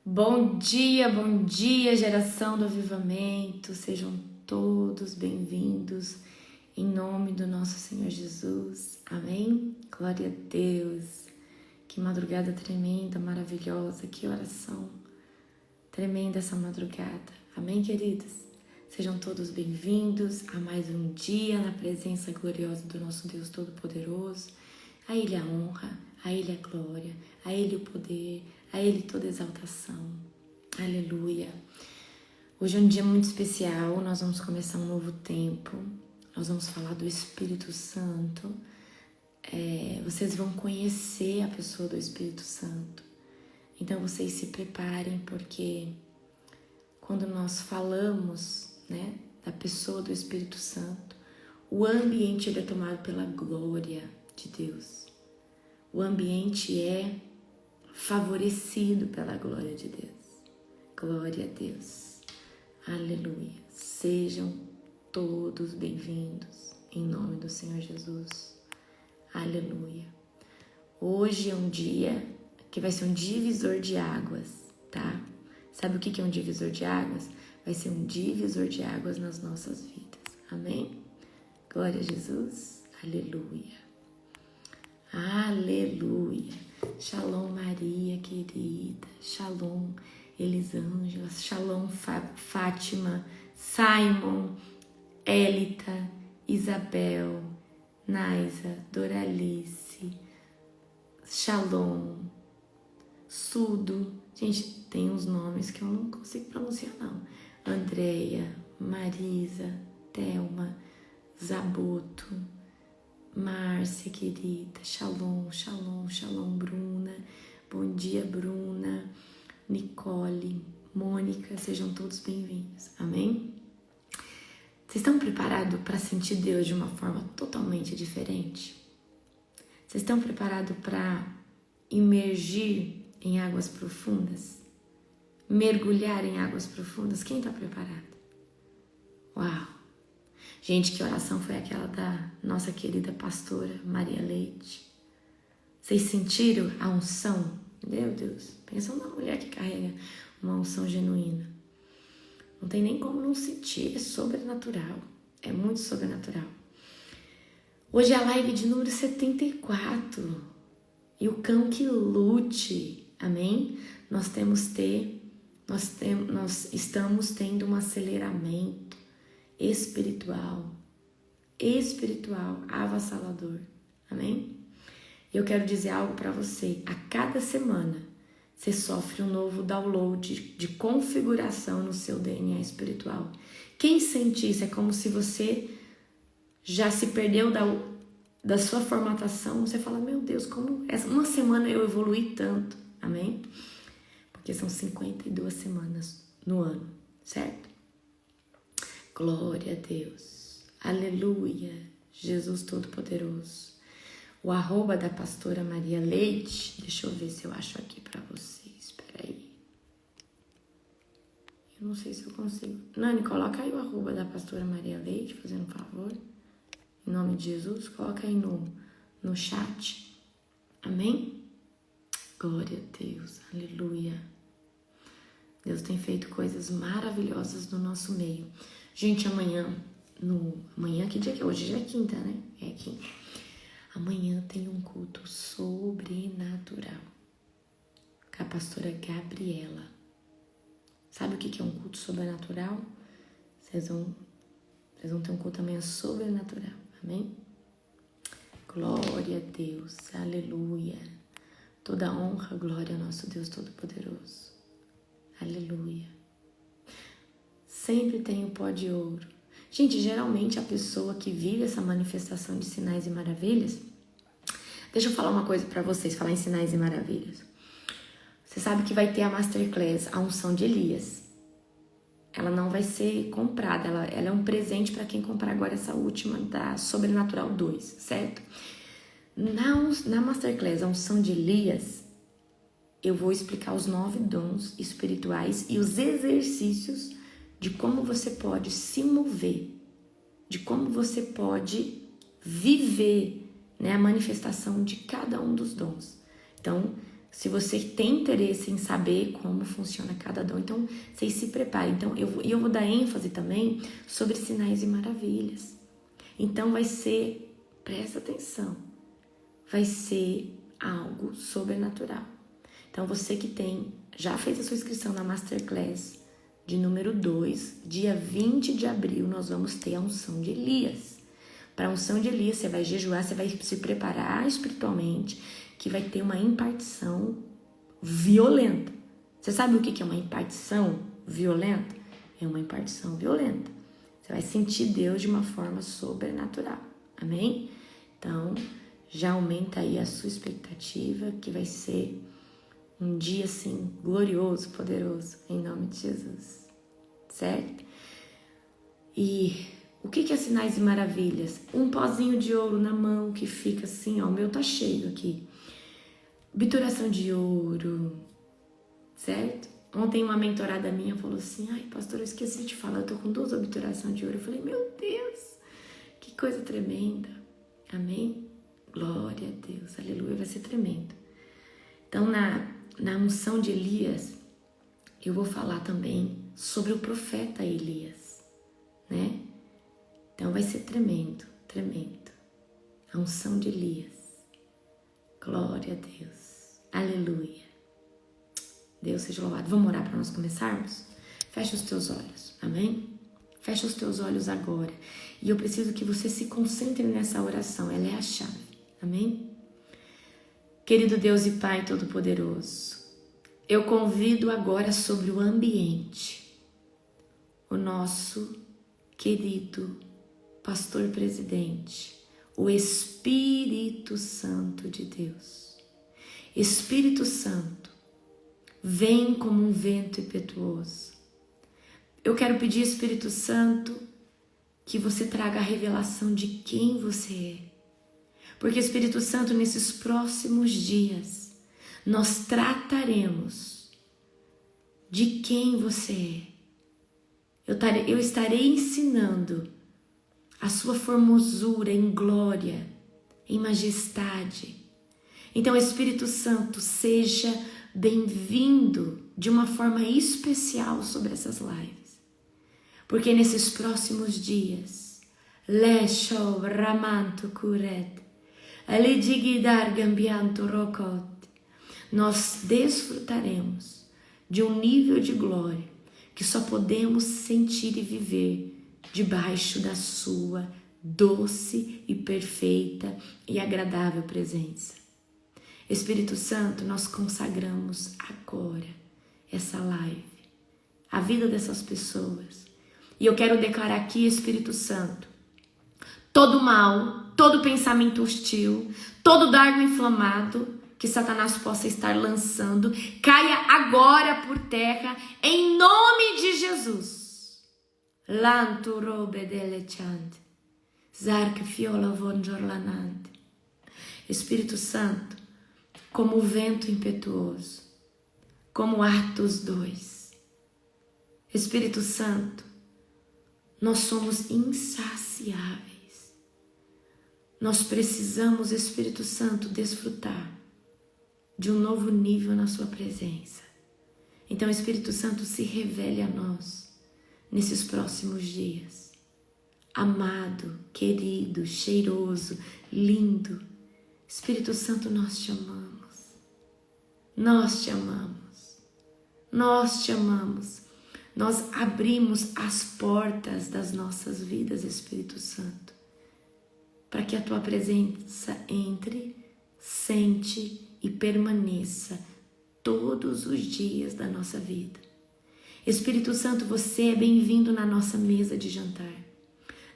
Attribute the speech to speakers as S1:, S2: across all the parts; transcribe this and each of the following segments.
S1: Bom dia, geração do avivamento. Sejam todos bem-vindos em nome do nosso Senhor Jesus. Amém? Glória a Deus. Que madrugada tremenda, maravilhosa. Que oração tremenda essa madrugada. Amém, queridos? Sejam todos bem-vindos a mais um dia na presença gloriosa do nosso Deus Todo-Poderoso. A Ele a honra, a Ele a glória, a Ele o poder, a Ele toda exaltação. Aleluia. Hoje é um dia muito especial, nós vamos começar um novo tempo. Nós vamos falar do Espírito Santo. Vocês vão conhecer a pessoa do Espírito Santo. Então vocês se preparem, porque quando nós falamos, da pessoa do Espírito Santo, o ambiente ele é tomado pela glória de Deus. O ambiente é favorecido pela glória de Deus. Glória a Deus. Aleluia. Sejam todos bem-vindos em nome do Senhor Jesus. Aleluia. Hoje é um dia que vai ser um divisor de águas, tá? Sabe o que é um divisor de águas? Vai ser um divisor de águas nas nossas vidas. Amém? Glória a Jesus. Aleluia. Aleluia. Shalom Maria querida. Shalom Elisângela. Shalom Fátima. Simon. Élita. Isabel. Naisa. Doralice. Shalom. Sudo. Gente, tem uns nomes que eu não consigo pronunciar não. Andréia. Marisa. Thelma. Zaboto. Márcia, querida, shalom, shalom, shalom, Bruna, bom dia, Bruna, Nicole, Mônica, sejam todos bem-vindos, amém? Vocês estão preparados para sentir Deus de uma forma totalmente diferente? Vocês estão preparados para imergir em águas profundas? Mergulhar em águas profundas? Quem está preparado? Uau! Gente, que oração foi aquela da nossa querida pastora Maria Leite? Vocês sentiram a unção? Meu Deus, pensa numa mulher que carrega uma unção genuína. Não tem nem como não sentir, é sobrenatural. É muito sobrenatural. Hoje é a live de número 74. E o cão que lute, amém? Nós estamos tendo um aceleramento espiritual, avassalador, amém? Eu quero dizer algo para você, a cada semana você sofre um novo download de configuração no seu DNA espiritual. Quem sente isso é como se você já se perdeu da sua formatação, você fala, meu Deus, como uma semana eu evoluí tanto, amém? Porque são 52 semanas no ano, certo? Glória a Deus, aleluia, Jesus Todo-Poderoso. O @ da pastora Maria Leite, deixa eu ver se eu acho aqui pra vocês, espera aí. Eu não sei se eu consigo. Nani, coloca aí o @ da pastora Maria Leite, fazendo um favor. Em nome de Jesus, coloca aí no chat, amém? Glória a Deus, aleluia. Deus tem feito coisas maravilhosas no nosso meio. Gente, amanhã, que dia que é hoje? Já é quinta, né? É quinta. Amanhã tem um culto sobrenatural com a pastora Gabriela. Sabe o que é um culto sobrenatural? Vocês vão ter um culto amanhã sobrenatural, amém? Glória a Deus, aleluia. Toda honra, glória ao nosso Deus Todo-Poderoso. Aleluia. Sempre tem o pó de ouro. Gente, geralmente a pessoa que vive essa manifestação de sinais e maravilhas... Deixa eu falar uma coisa pra vocês, falar em sinais e maravilhas. Você sabe que vai ter a Masterclass, a unção de Elias. Ela não vai ser comprada, ela é um presente para quem comprar agora essa última da Sobrenatural 2, certo? Na Masterclass, a unção de Elias, eu vou explicar os 9 dons espirituais e os exercícios de como você pode se mover, de como você pode viver, a manifestação de cada um dos dons. Então, Se você tem interesse em saber como funciona cada dom, então vocês se preparem. Então eu vou dar ênfase também sobre sinais e maravilhas. Então vai ser, presta atenção, vai ser algo sobrenatural. Então você que já fez a sua inscrição na Masterclass de número 2, dia 20 de abril, nós vamos ter a unção de Elias. Para a unção de Elias, você vai jejuar, você vai se preparar espiritualmente, que vai ter uma impartição violenta. Você sabe o que é uma impartição violenta? É uma impartição violenta. Você vai sentir Deus de uma forma sobrenatural. Amém? Então, já aumenta aí a sua expectativa, que vai ser um dia assim, glorioso, poderoso, em nome de Jesus. Certo? E o que é sinais e maravilhas? Um pozinho de ouro na mão que fica assim, ó, o meu tá cheio aqui. Obturação de ouro, certo? Ontem uma mentorada minha falou assim, ai pastor, eu esqueci de falar, eu tô com 2 obturações de ouro. Eu falei, meu Deus, que coisa tremenda. Amém? Glória a Deus, aleluia, vai ser tremendo. Então na unção de Elias, eu vou falar também sobre o profeta Elias, né? Então vai ser tremendo, tremendo. A unção de Elias. Glória a Deus. Aleluia. Deus seja louvado. Vamos orar para nós começarmos? Fecha os teus olhos. Amém? Fecha os teus olhos agora. E eu preciso que você se concentre nessa oração. Ela é a chave. Amém? Querido Deus e Pai Todo-Poderoso, eu convido agora sobre o ambiente o nosso querido pastor presidente, o Espírito Santo de Deus. Espírito Santo, vem como um vento impetuoso. Eu quero pedir, Espírito Santo, que você traga a revelação de quem você é. Porque, Espírito Santo, nesses próximos dias, nós trataremos de quem você é. Eu estarei ensinando a sua formosura em glória, em majestade. Então, Espírito Santo, seja bem-vindo de uma forma especial sobre essas lives. Porque nesses próximos dias, Lesho Ramanto Kuret, Alidigidar Gambianto Rokot, nós desfrutaremos de um nível de glória que só podemos sentir e viver debaixo da sua doce e perfeita e agradável presença. Espírito Santo, nós consagramos agora essa live, a vida dessas pessoas. E eu quero declarar aqui, Espírito Santo, todo mal, todo pensamento hostil, todo dardo inflamado que Satanás possa estar lançando, caia agora por terra, em nome de Jesus. Lanto robe delechante, zark fiola vonjorlanante. Espírito Santo, como o vento impetuoso, como Atos 2. Espírito Santo, nós somos insaciáveis. Nós precisamos, Espírito Santo, desfrutar de um novo nível na sua presença. Então, Espírito Santo, se revele a nós nesses próximos dias. Amado, querido, cheiroso, lindo. Espírito Santo, nós te amamos. Nós te amamos. Nós te amamos. Nós abrimos as portas das nossas vidas, Espírito Santo, para que a tua presença entre, sente e permaneça todos os dias da nossa vida. Espírito Santo, você é bem-vindo na nossa mesa de jantar,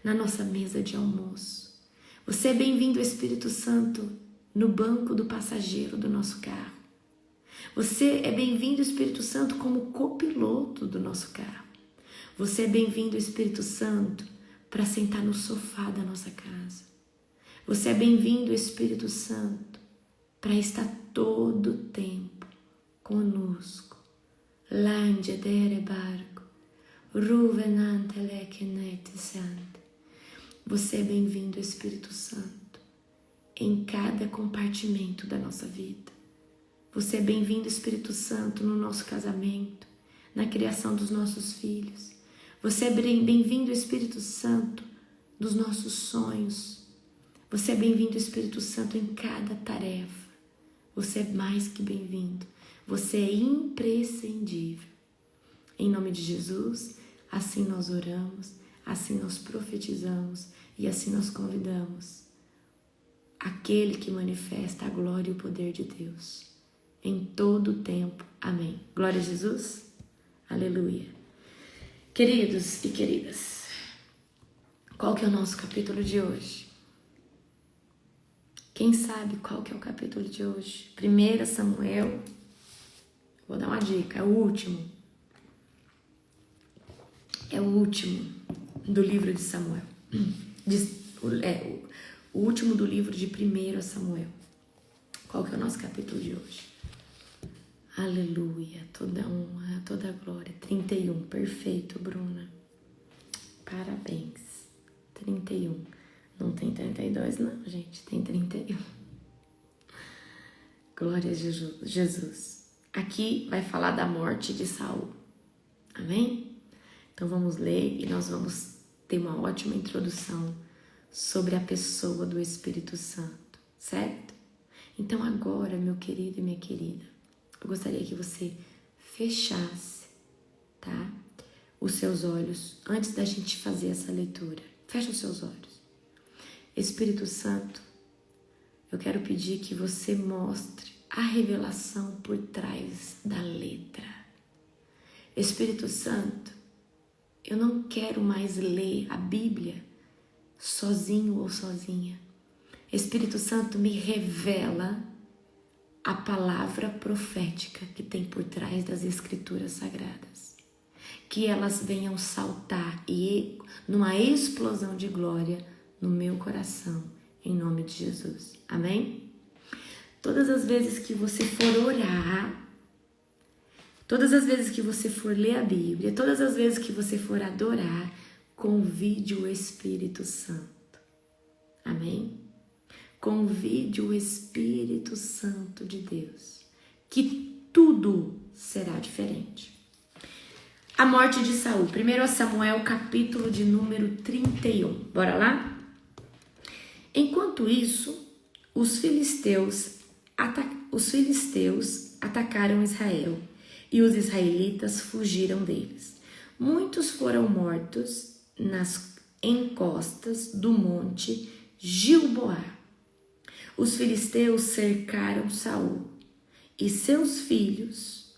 S1: na nossa mesa de almoço. Você é bem-vindo, Espírito Santo, no banco do passageiro do nosso carro. Você é bem-vindo, Espírito Santo, como copiloto do nosso carro. Você é bem-vindo, Espírito Santo, para sentar no sofá da nossa casa. Você é bem-vindo, Espírito Santo, para estar todo o tempo conosco. Lange dere barco, ruvenante lequenete sante. Você é bem-vindo, Espírito Santo, em cada compartimento da nossa vida. Você é bem-vindo, Espírito Santo, no nosso casamento, na criação dos nossos filhos. Você é bem-vindo, Espírito Santo, nos nossos sonhos. Você é bem-vindo, Espírito Santo, em cada tarefa. Você é mais que bem-vindo. Você é imprescindível. Em nome de Jesus, assim nós oramos, assim nós profetizamos e assim nós convidamos aquele que manifesta a glória e o poder de Deus em todo o tempo. Amém. Glória a Jesus. Aleluia. Queridos e queridas, qual que é o nosso capítulo de hoje? Quem sabe qual que é o capítulo de hoje? 1 Samuel, vou dar uma dica, é o último. É o último do livro de Samuel. O último do livro de 1 Samuel. Qual que é o nosso capítulo de hoje? Aleluia, toda honra, toda glória. 31, perfeito, Bruna. Parabéns. 31. Não tem 32 não, gente, tem 31. Glória a Jesus. Aqui vai falar da morte de Saul. Amém? Então vamos ler e nós vamos ter uma ótima introdução sobre a pessoa do Espírito Santo, certo? Então agora, meu querido e minha querida, eu gostaria que você fechasse, tá? Os seus olhos antes da gente fazer essa leitura. Fecha os seus olhos. Espírito Santo, eu quero pedir que você mostre a revelação por trás da letra. Espírito Santo, eu não quero mais ler a Bíblia sozinho ou sozinha. Espírito Santo, me revela a palavra profética que tem por trás das Escrituras Sagradas. Que elas venham saltar e numa explosão de glória no meu coração, em nome de Jesus. Amém? Todas as vezes que você for orar, todas as vezes que você for ler a Bíblia, todas as vezes que você for adorar, convide o Espírito Santo. Amém? Convide o Espírito Santo de Deus, que tudo será diferente. A morte de Saul, 1 Samuel, capítulo de número 31. Bora lá? Enquanto isso, os filisteus atacaram Israel e os israelitas fugiram deles. Muitos foram mortos nas encostas do monte Gilboá. Os filisteus cercaram Saul e seus filhos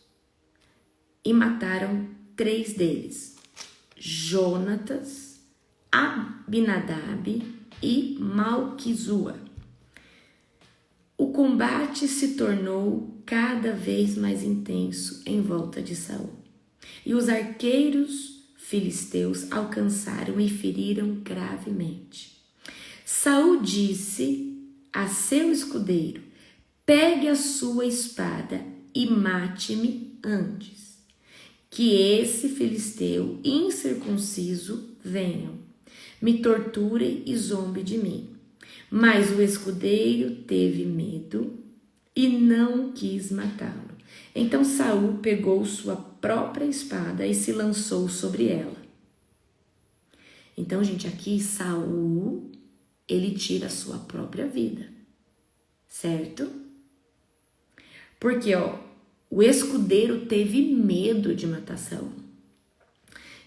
S1: e mataram 3 deles: Jonatas, Abinadab e Malquizua. O combate se tornou cada vez mais intenso em volta de Saul. E os arqueiros filisteus alcançaram e feriram gravemente. Saul disse a seu escudeiro: pegue a sua espada e mate-me antes que esse filisteu incircunciso venha, me torture e zombe de mim. Mas o escudeiro teve medo e não quis matá-lo. Então Saul pegou sua própria espada e se lançou sobre ela. Então, gente, aqui Saul, ele tira a sua própria vida, certo? Porque, o escudeiro teve medo de matar Saul.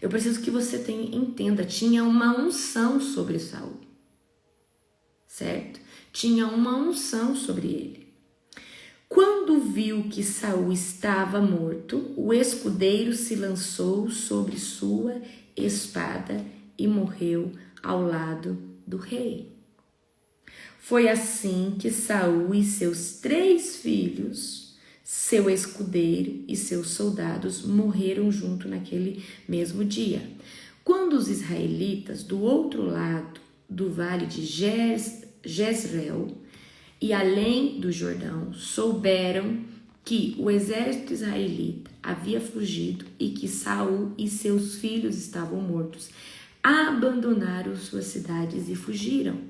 S1: Eu preciso que você entenda, tinha uma unção sobre Saul, certo? Tinha uma unção sobre ele. Quando viu que Saul estava morto, o escudeiro se lançou sobre sua espada e morreu ao lado do rei. Foi assim que Saul e seus 3 filhos, seu escudeiro e seus soldados morreram junto naquele mesmo dia. Quando os israelitas do outro lado do vale de Jezreel e além do Jordão souberam que o exército israelita havia fugido e que Saul e seus filhos estavam mortos, abandonaram suas cidades e fugiram.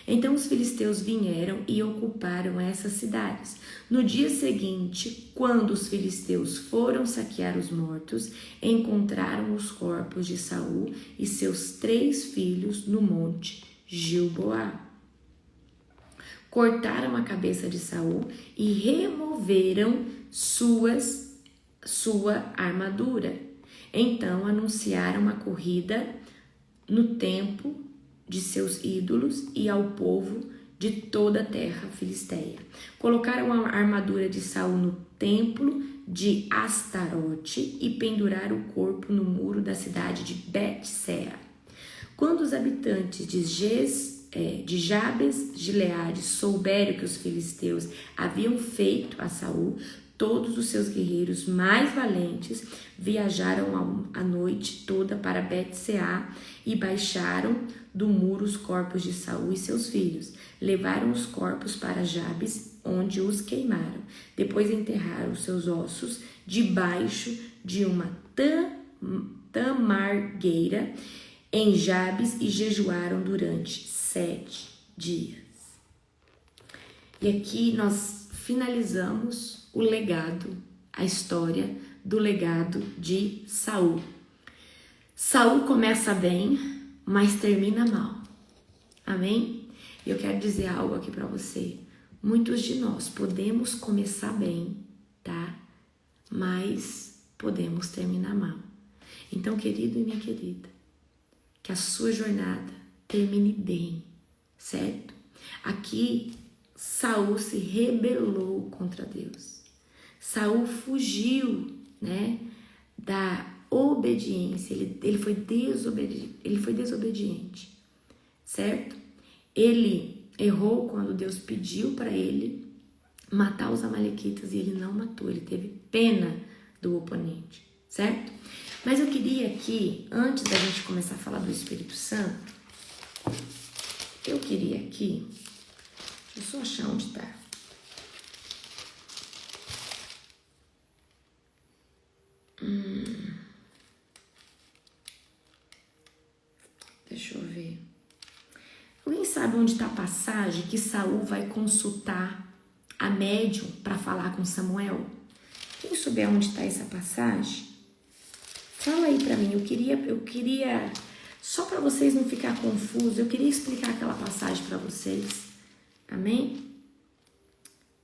S1: Então os filisteus vieram e ocuparam essas cidades. No dia seguinte, quando os filisteus foram saquear os mortos, encontraram os corpos de Saul e seus 3 filhos no monte Gilboá. Cortaram a cabeça de Saul e removeram sua armadura. Então anunciaram a corrida no templo de seus ídolos e ao povo de toda a terra filisteia. Colocaram a armadura de Saul no templo de Astarote e penduraram o corpo no muro da cidade de Bet-seá. Quando os habitantes de Jabes Gileade souberam que os filisteus haviam feito a Saul, todos os seus guerreiros mais valentes viajaram a noite toda para Bet-seá e baixaram do muro os corpos de Saul e seus filhos. Levaram os corpos para Jabes, onde os queimaram. Depois enterraram seus ossos debaixo de uma tamargueira em Jabes e jejuaram durante 7 dias. E aqui nós finalizamos o legado, a história do legado de Saul. Saul começa bem, mas termina mal. Amém? E eu quero dizer algo aqui para você. Muitos de nós podemos começar bem, tá? Mas podemos terminar mal. Então, querido e minha querida, que a sua jornada termine bem, certo? Aqui, Saul se rebelou contra Deus. Saul fugiu, né, da obediência. Ele foi desobediente, certo? Ele errou quando Deus pediu para ele matar os amalequitas e ele não matou. Ele teve pena do oponente, certo? Mas eu queria aqui, antes da gente começar a falar do Espírito Santo, eu queria aqui, deixa eu só achar onde tá. Deixa eu ver. Alguém sabe onde está a passagem que Saul vai consultar a médium para falar com Samuel? Quem souber onde está essa passagem, fala aí para mim. Eu queria só para vocês não ficar confusos, eu queria explicar aquela passagem para vocês. Amém?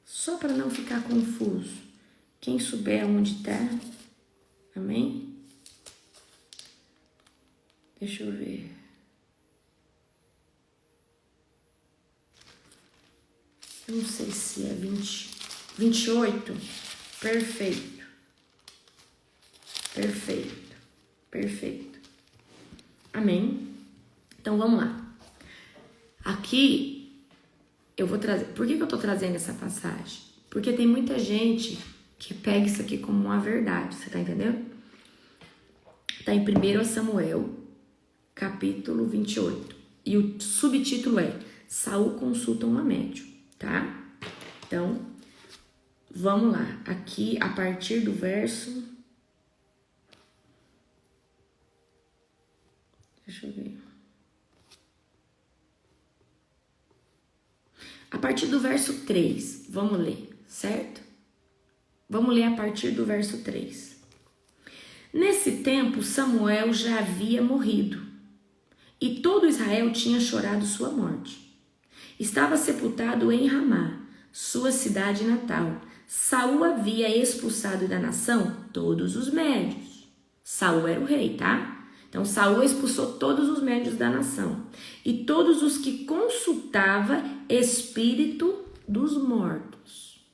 S1: Só para não ficar confuso. Quem souber onde está, amém? Deixa eu ver. Eu não sei se é 28. Perfeito. Amém? Então vamos lá. Aqui eu vou trazer. Por que eu tô trazendo essa passagem? Porque tem muita gente que pega isso aqui como uma verdade. Você tá entendendo? Tá em 1 Samuel, capítulo 28. E o subtítulo é Saul consulta uma médium. Tá? Então, vamos lá. Aqui, a partir do verso... Deixa eu ver. A partir do verso 3, vamos ler, certo? Vamos ler a partir do verso 3. Nesse tempo, Samuel já havia morrido, e todo Israel tinha chorado sua morte. Estava sepultado em Ramá, sua cidade natal. Saul havia expulsado da nação todos os médios. Saul era o rei, tá? Então Saul expulsou todos os médios da nação e todos os que consultava espírito dos mortos.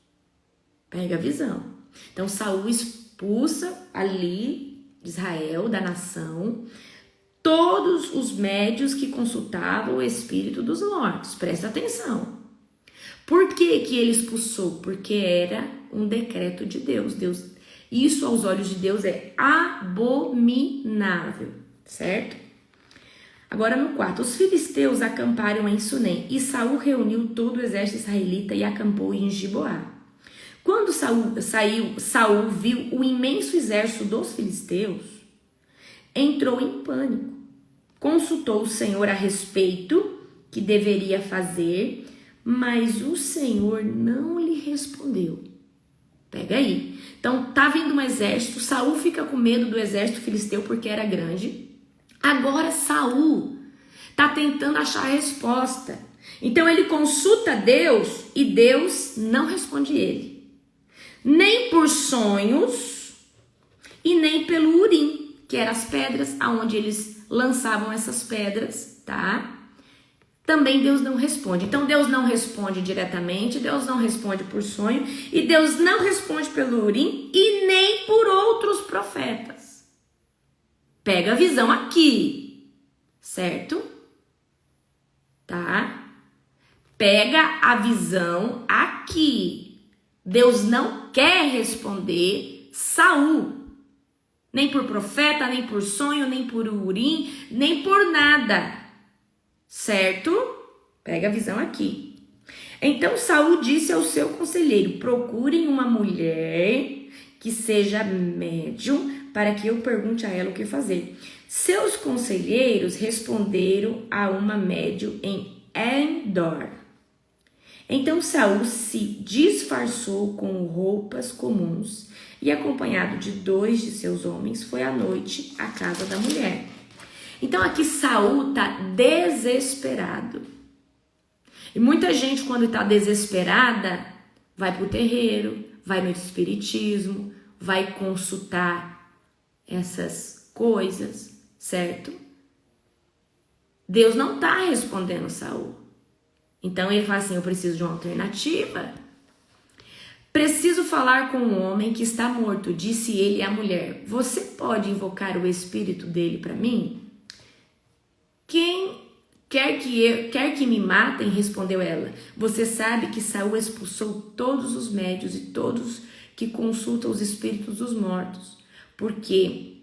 S1: Pega a visão. Então Saul expulsa ali de Israel, da nação, todos os médios que consultavam o espírito dos mortos. Presta atenção. Por que que ele expulsou? Porque era um decreto de Deus. Isso aos olhos de Deus é abominável, certo? Agora no 4, os filisteus acamparam em Sunem e Saul reuniu todo o exército israelita e acampou em Gibeá. Quando Saul viu o imenso exército dos filisteus, entrou em pânico. Consultou o Senhor a respeito que deveria fazer, mas o Senhor não lhe respondeu. Pega aí. Então tá vindo um exército, Saul fica com medo do exército filisteu porque era grande. Agora Saul tá tentando achar a resposta. Então ele consulta Deus e Deus não responde ele. Nem por sonhos e nem pelo urim, que eram as pedras aonde eles lançavam essas pedras, tá? Também Deus não responde. Então Deus não responde diretamente, Deus não responde por sonho e Deus não responde pelo urim e nem por outros profetas. Pega a visão aqui, certo? Tá? Pega a visão aqui. Deus não quer responder Saul. Nem por profeta, nem por sonho, nem por urim, nem por nada. Certo? Pega a visão aqui. Então Saul disse ao seu conselheiro: procurem uma mulher que seja médium para que eu pergunte a ela o que fazer. Seus conselheiros responderam a uma médium em Endor. Então Saul se disfarçou com roupas comuns e, acompanhado de 2 de seus homens, foi à noite à casa da mulher. Então aqui Saul está desesperado. E muita gente, quando está desesperada, vai para o terreiro, vai no espiritismo, vai consultar essas coisas, certo? Deus não está respondendo Saul. Então ele fala assim: eu preciso de uma alternativa. Preciso falar com um homem que está morto, disse ele à mulher. Você pode invocar o espírito dele para mim? Quem quer que me matem, respondeu ela. Você sabe que Saul expulsou todos os médios e todos que consultam os espíritos dos mortos. Por quê?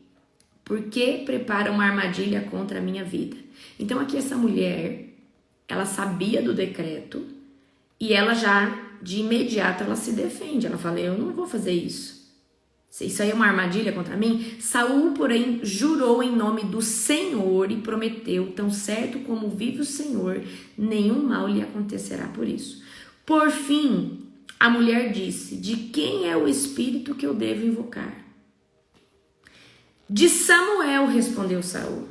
S1: Porque prepara uma armadilha contra a minha vida. Então aqui essa mulher, ela sabia do decreto e ela já, de imediato, ela se defende. Ela fala: eu não vou fazer isso. Isso aí é uma armadilha contra mim? Saul, porém, jurou em nome do Senhor e prometeu: tão certo como vive o Senhor, nenhum mal lhe acontecerá por isso. Por fim, a mulher disse: de quem é o espírito que eu devo invocar? De Samuel, respondeu Saul.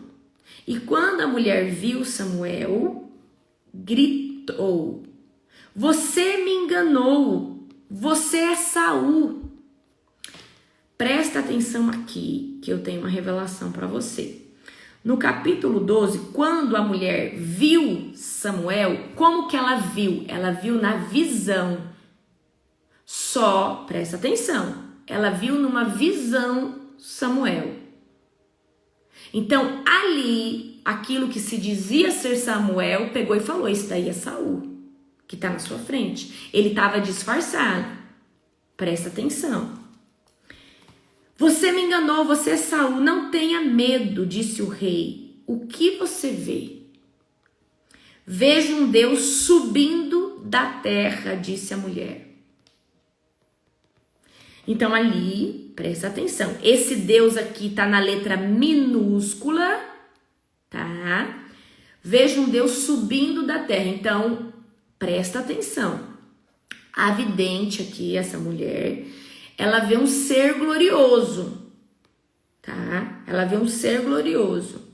S1: E quando a mulher viu Samuel, gritou: você me enganou, você é Saul. Presta atenção aqui, que eu tenho uma revelação para você. No capítulo 12, quando a mulher viu Samuel, como que ela viu? Ela viu na visão. Só, presta atenção, ela viu numa visão Samuel. Então, ali, aquilo que se dizia ser Samuel, pegou e falou: isso daí é Saul, que está na sua frente. Ele estava disfarçado. Presta atenção. Você me enganou, você é Saul, não tenha medo, disse o rei. O que você vê? Vejo um Deus subindo da terra, disse a mulher. Então ali, presta atenção, esse Deus aqui está na letra minúscula, tá? Vejo um Deus subindo da terra, então presta atenção. A vidente aqui, essa mulher, ela vê um ser glorioso, tá? Ela vê um ser glorioso.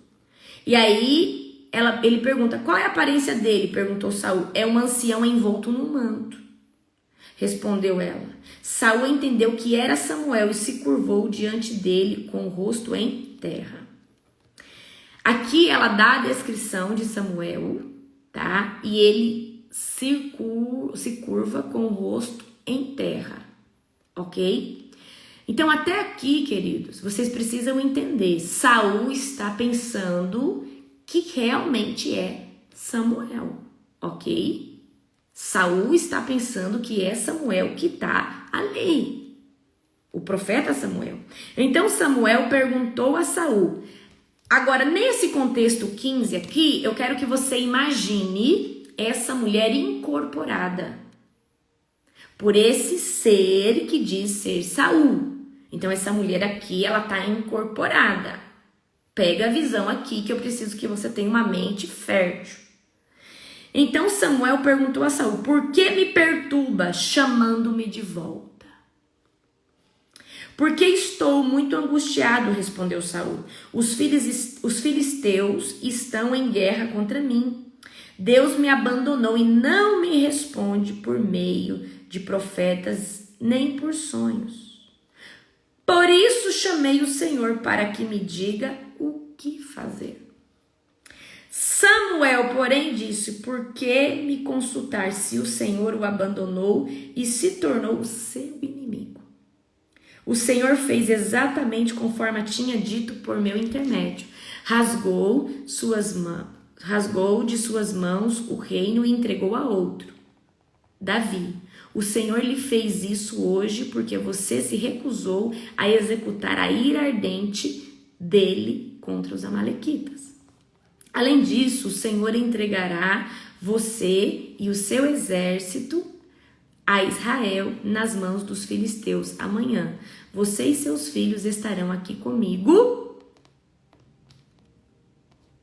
S1: E aí, ele pergunta: qual é a aparência dele? Perguntou Saul. É um ancião envolto num manto. Respondeu ela. Saul entendeu que era Samuel e se curvou diante dele com o rosto em terra. Aqui ela dá a descrição de Samuel, tá? E ele se curva com o rosto em terra. Ok? Então até aqui, queridos, vocês precisam entender. Saul está pensando que realmente é Samuel, ok? Saul está pensando que é Samuel que está ali, o profeta Samuel. Então Samuel perguntou a Saul. Agora, nesse contexto 15 aqui, eu quero que você imagine essa mulher incorporada por esse ser que diz ser Saul. Então essa mulher aqui, ela está incorporada. Pega a visão aqui que eu preciso que você tenha uma mente fértil. Então Samuel perguntou a Saul: por que me perturba chamando-me de volta? Porque estou muito angustiado, respondeu Saul. Os filisteus estão em guerra contra mim. Deus me abandonou e não me responde por meio de profetas nem por sonhos. Por isso chamei o Senhor para que me diga o que fazer. Samuel, porém, disse: por que me consultar se o Senhor o abandonou e se tornou o seu inimigo? O Senhor fez exatamente conforme tinha dito por meu intermédio. Rasgou de suas mãos o reino e entregou a outro, Davi. O Senhor lhe fez isso hoje porque você se recusou a executar a ira ardente dele contra os amalequitas. Além disso, o Senhor entregará você e o seu exército a Israel nas mãos dos filisteus amanhã. Você e seus filhos estarão aqui comigo.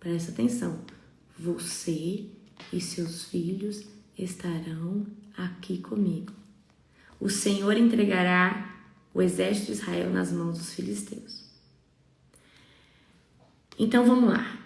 S1: Presta atenção. Você e seus filhos estarão aqui comigo. O Senhor entregará o exército de Israel nas mãos dos filisteus. Então vamos lá.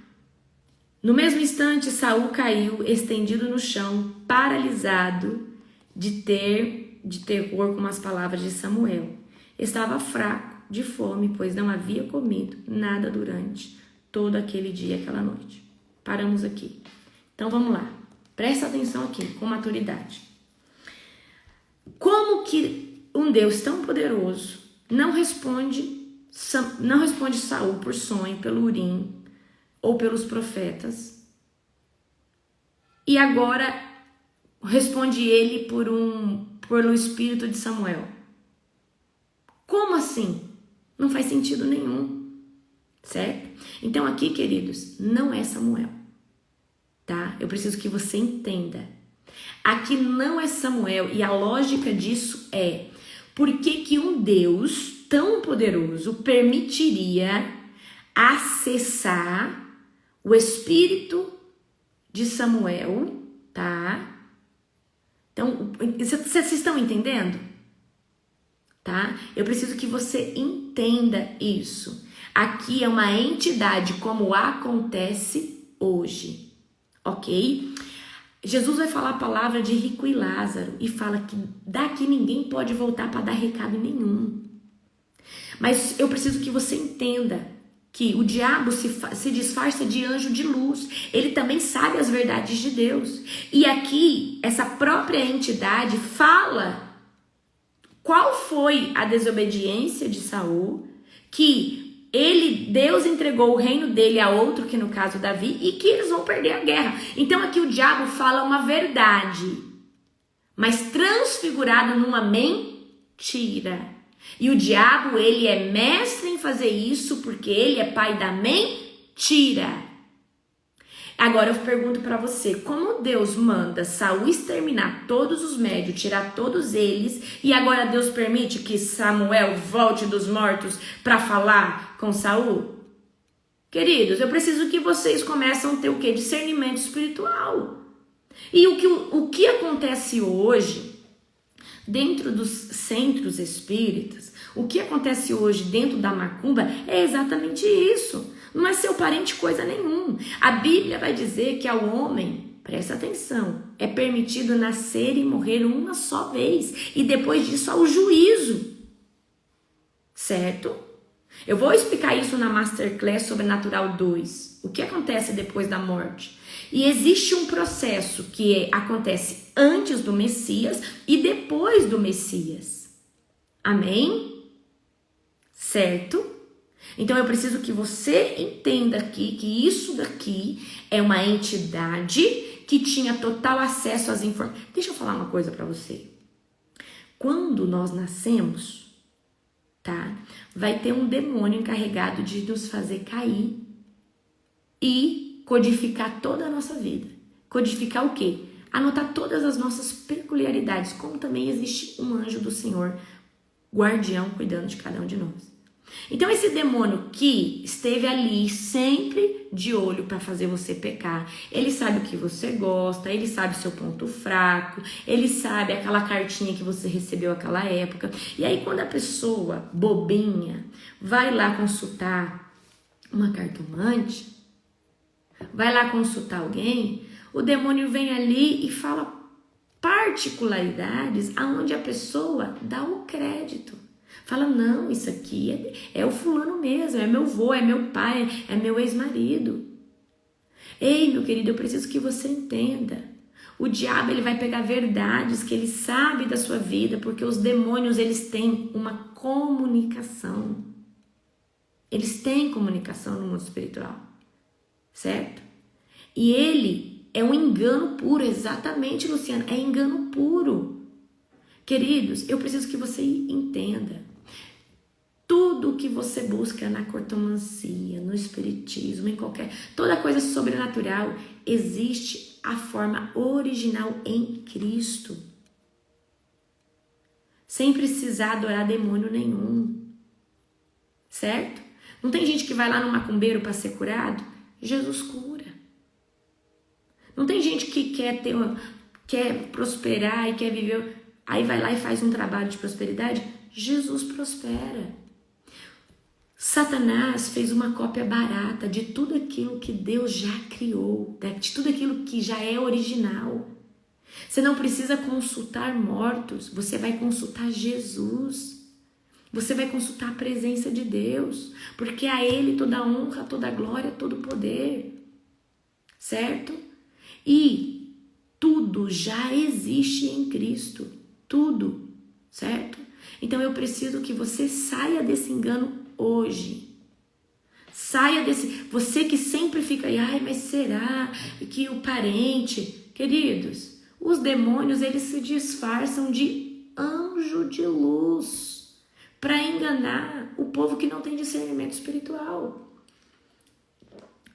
S1: No mesmo instante, Saul caiu, estendido no chão, paralisado de terror com as palavras de Samuel. Estava fraco, de fome, pois não havia comido nada durante todo aquele dia e aquela noite. Paramos aqui. Então vamos lá. Presta atenção aqui, com maturidade. Como que um Deus tão poderoso não responde Saul por sonho, pelo Urim ou pelos profetas, e agora responde ele pelo espírito de Samuel? Como assim? Não faz sentido nenhum, certo? Então aqui, queridos, não é Samuel, tá? Eu preciso que você entenda. Aqui não é Samuel, e a lógica disso é: por que um Deus tão poderoso permitiria acessar o espírito de Samuel, tá? Então, vocês estão entendendo? Tá? Eu preciso que você entenda isso. Aqui é uma entidade como acontece hoje, ok? Jesus vai falar a palavra de rico e Lázaro e fala que daqui ninguém pode voltar para dar recado nenhum. Mas eu preciso que você entenda que o diabo se disfarça de anjo de luz. Ele também sabe as verdades de Deus. E aqui, essa própria entidade fala qual foi a desobediência de Saul, que Deus entregou o reino dele a outro, que no caso Davi, e que eles vão perder a guerra. Então aqui o diabo fala uma verdade, mas transfigurado numa mentira. E o diabo, ele é mestre em fazer isso porque ele é pai da mentira. Agora eu pergunto para você: como Deus manda Saul exterminar todos os médios, tirar todos eles, e agora Deus permite que Samuel volte dos mortos para falar com Saul? Queridos, eu preciso que vocês comecem a ter o quê? Discernimento espiritual. E o que acontece hoje dentro dos centros espíritas, o que acontece hoje dentro da macumba é exatamente isso. Não é seu parente coisa nenhuma. A Bíblia vai dizer que ao homem, presta atenção, é permitido nascer e morrer uma só vez. E depois disso há o juízo. Certo? Eu vou explicar isso na Masterclass Sobrenatural 2. O que acontece depois da morte? E existe um processo que acontece antes do Messias e depois do Messias. Amém? Certo? Então eu preciso que você entenda aqui que isso daqui é uma entidade que tinha total acesso às informações. Deixa eu falar uma coisa para você. Quando nós nascemos, tá? Vai ter um demônio encarregado de nos fazer cair e codificar toda a nossa vida. Codificar o quê? Anotar todas as nossas peculiaridades, como também existe um anjo do Senhor, guardião, cuidando de cada um de nós. Então esse demônio que esteve ali sempre de olho para fazer você pecar, ele sabe o que você gosta, ele sabe o seu ponto fraco, ele sabe aquela cartinha que você recebeu naquela época. E aí quando a pessoa bobinha vai lá consultar uma cartomante, vai lá consultar alguém, o demônio vem ali e fala particularidades aonde a pessoa dá o crédito. Fala, não, isso aqui é o fulano mesmo, é meu vô, é meu pai, é meu ex-marido. Ei, meu querido, eu preciso que você entenda. O diabo, ele vai pegar verdades que ele sabe da sua vida, porque os demônios, eles têm uma comunicação. Eles têm comunicação no mundo espiritual, certo? E ele é um engano puro, exatamente, Luciana, é engano puro. Queridos, eu preciso que você entenda. Tudo que você busca na cartomancia, no espiritismo, em toda coisa sobrenatural, existe a forma original em Cristo. Sem precisar adorar demônio nenhum. Certo? Não tem gente que vai lá no macumbeiro para ser curado? Jesus cura. Não tem gente que quer prosperar e quer viver, aí vai lá e faz um trabalho de prosperidade? Jesus prospera. Satanás fez uma cópia barata de tudo aquilo que Deus já criou, de tudo aquilo que já é original. Você não precisa consultar mortos, você vai consultar Jesus. Você vai consultar a presença de Deus, porque a Ele toda a honra, toda a glória, todo o poder, certo? E tudo já existe em Cristo, tudo, certo? Então eu preciso que você saia desse engano hoje. Saia desse... Você que sempre fica aí, ai, mas será que o parente... Queridos, os demônios, eles se disfarçam de anjo de luz para enganar o povo que não tem discernimento espiritual.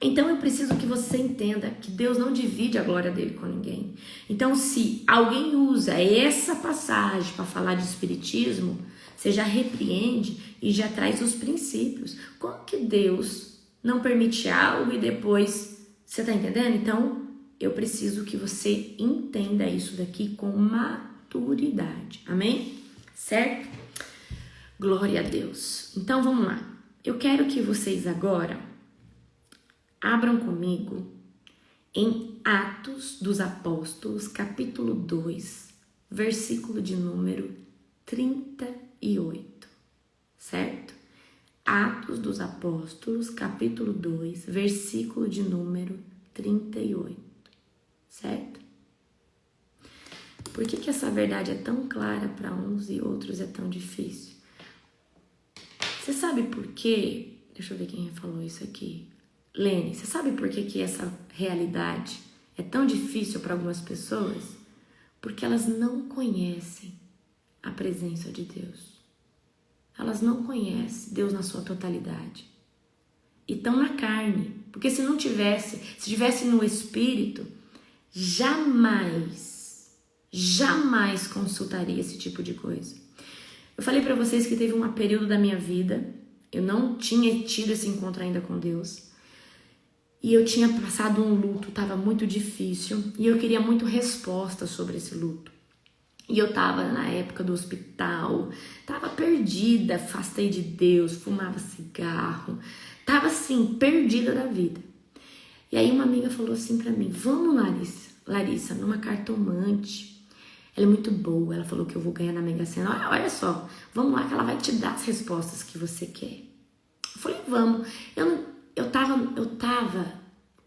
S1: Então eu preciso que você entenda que Deus não divide a glória dele com ninguém. Então se alguém usa essa passagem para falar de espiritismo, você já repreende e já traz os princípios. Como que Deus não permite algo e depois... Você tá entendendo? Então, eu preciso que você entenda isso daqui com maturidade. Amém? Certo? Glória a Deus. Então, vamos lá. Eu quero que vocês agora abram comigo em Atos dos Apóstolos, capítulo 2, versículo de número 38, certo? Atos dos Apóstolos, capítulo 2, versículo de número 38, certo? Por que essa verdade é tão clara para uns e outros é tão difícil? Você sabe por quê? Deixa eu ver quem falou isso aqui. Lene, você sabe por que essa realidade é tão difícil para algumas pessoas? Porque elas não conhecem a presença de Deus. Elas não conhecem Deus na sua totalidade. E estão na carne. Porque se não tivesse, se estivesse no Espírito, jamais consultaria esse tipo de coisa. Eu falei para vocês que teve um período da minha vida, eu não tinha tido esse encontro ainda com Deus. E eu tinha passado um luto, estava muito difícil. E eu queria muito resposta sobre esse luto. E eu tava na época do hospital, tava perdida, afastei de Deus, fumava cigarro, tava assim, perdida da vida. E aí uma amiga falou assim pra mim, vamos Larissa, numa cartomante, ela é muito boa, ela falou que eu vou ganhar na Mega Sena, olha só, vamos lá que ela vai te dar as respostas que você quer. Eu falei, vamos, eu tava,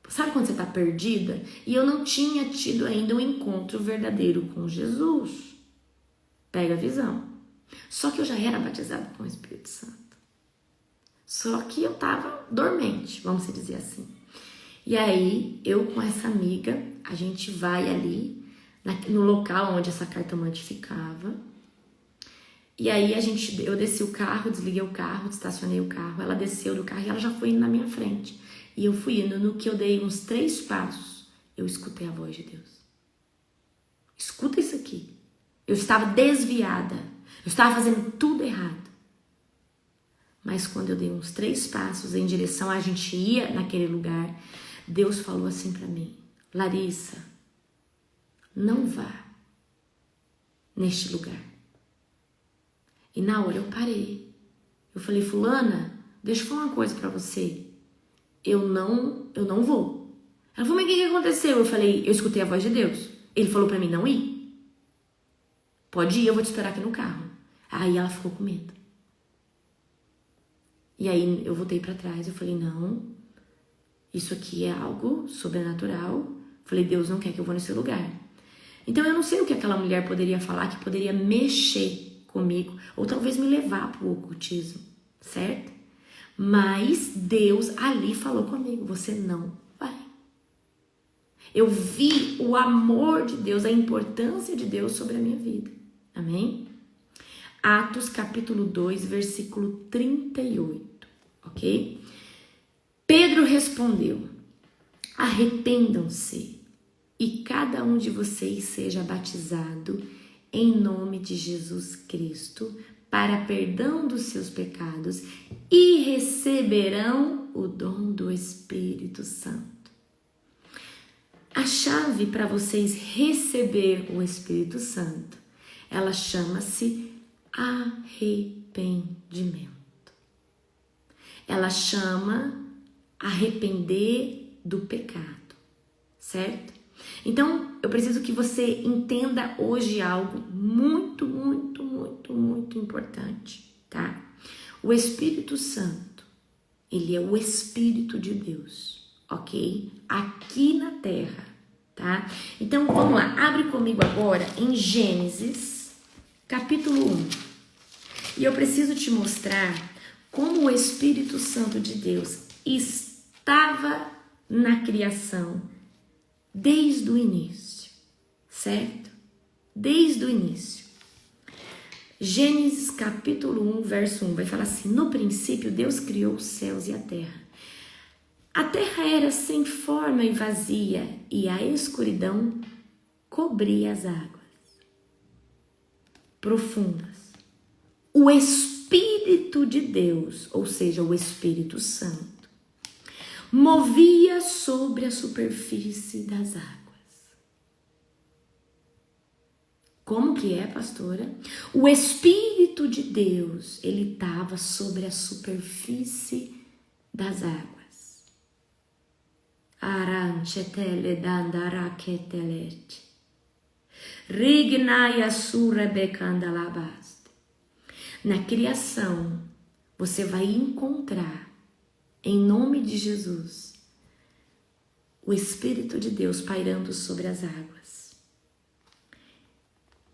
S1: sabe quando você tá perdida? E eu não tinha tido ainda um encontro verdadeiro com Jesus. Pega a visão. Só que eu já era batizada com o Espírito Santo. Só que eu tava dormente, vamos dizer assim. E aí, eu com essa amiga, a gente vai ali, no local onde essa cartomante ficava. E aí, eu desci o carro, desliguei o carro, estacionei o carro. Ela desceu do carro e ela já foi indo na minha frente. E eu fui indo, no que eu dei uns 3 passos, eu escutei a voz de Deus. Escuta isso aqui. Eu estava desviada. Eu estava fazendo tudo errado. Mas quando eu dei uns 3 passos em direção a gente ia naquele lugar, Deus falou assim para mim: Larissa, não vá neste lugar. E na hora eu parei. Eu falei: fulana, deixa eu falar uma coisa para você. Eu não vou. Ela falou: mas o que aconteceu? Eu falei: eu escutei a voz de Deus. Ele falou para mim não ir. Pode ir, eu vou te esperar aqui no carro. Aí ela ficou com medo. E aí eu voltei para trás, eu falei: não, isso aqui é algo sobrenatural. Falei: Deus não quer que eu vá nesse lugar. Então eu não sei o que aquela mulher poderia falar que poderia mexer comigo, ou talvez me levar para o ocultismo, certo? Mas Deus ali falou comigo: você não vai. Eu vi o amor de Deus, a importância de Deus sobre a minha vida. Amém? Atos capítulo 2, versículo 38, ok? Pedro respondeu: arrependam-se e cada um de vocês seja batizado em nome de Jesus Cristo para perdão dos seus pecados e receberão o dom do Espírito Santo. A chave para vocês receber o Espírito Santo, ela chama-se arrependimento. Ela chama arrepender do pecado, certo? Então, eu preciso que você entenda hoje algo muito, muito, muito, muito importante, tá? O Espírito Santo, ele é o Espírito de Deus, ok? Aqui na Terra, tá? Então, vamos lá, abre comigo agora em Gênesis, capítulo 1. E eu preciso te mostrar como o Espírito Santo de Deus estava na criação desde o início, certo? Desde o início. Gênesis capítulo 1, verso 1, vai falar assim: no princípio Deus criou os céus e a terra. A terra era sem forma e vazia, e a escuridão cobria as águas profundas. O Espírito de Deus, ou seja, o Espírito Santo, movia sobre a superfície das águas. Como que é, pastora? O Espírito de Deus, ele estava sobre a superfície das águas. Aranchetele dandaraketelete. Rignaya surebekandalabas. Na criação, você vai encontrar, em nome de Jesus, o Espírito de Deus pairando sobre as águas.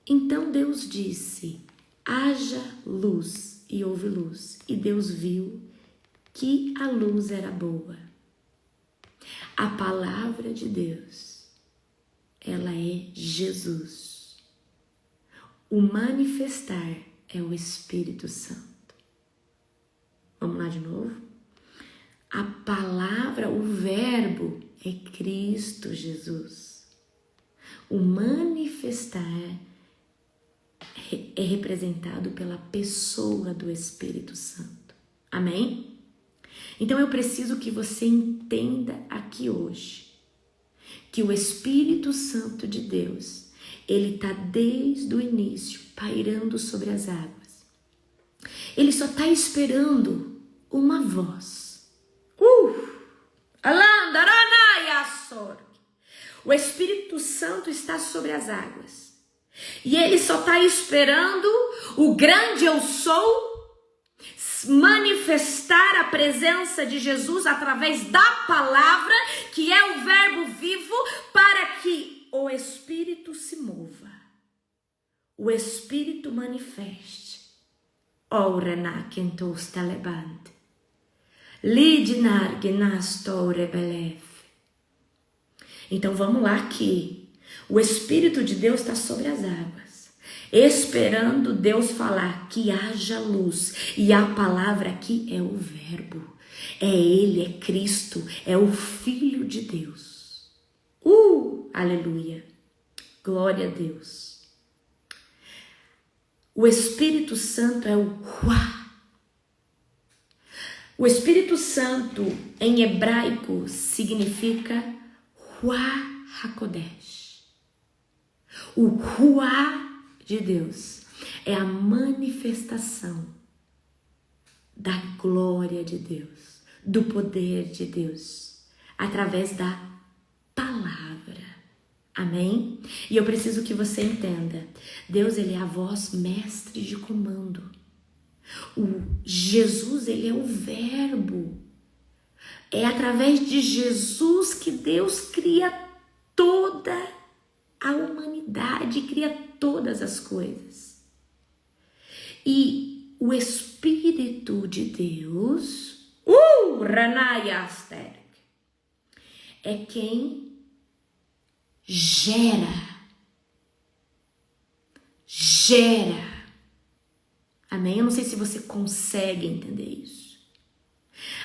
S1: Então Deus disse: haja luz, e houve luz. E Deus viu que a luz era boa. A palavra de Deus, ela é Jesus. O manifestar é o Espírito Santo. Vamos lá de novo? A palavra, o verbo é Cristo Jesus. O manifestar é representado pela pessoa do Espírito Santo. Amém? Então eu preciso que você entenda aqui hoje que o Espírito Santo de Deus, ele está desde o início pairando sobre as águas. Ele só está esperando uma voz. O Espírito Santo está sobre as águas. E ele só está esperando o grande eu sou manifestar a presença de Jesus através da palavra, que é o verbo vivo, para que o Espírito se mova. O Espírito manifeste. Orena kentos talebante. Lidnar gnastore belef. Então vamos lá que o Espírito de Deus está sobre as águas, esperando Deus falar que haja luz. E a palavra aqui é o verbo. É Ele, é Cristo, é o Filho de Deus. Aleluia. Glória a Deus. O Espírito Santo é o Ruá. O Espírito Santo em hebraico significa Ruach HaKodesh. O Ruach de Deus é a manifestação da glória de Deus, do poder de Deus, através da palavra. Amém? E eu preciso que você entenda, Deus, ele é a voz mestre de comando. O Jesus, ele é o verbo. É através de Jesus que Deus cria toda a humanidade, cria todas as coisas. E o Espírito de Deus, Ranayastek, é quem gera. Amém? Eu não sei se você consegue entender isso.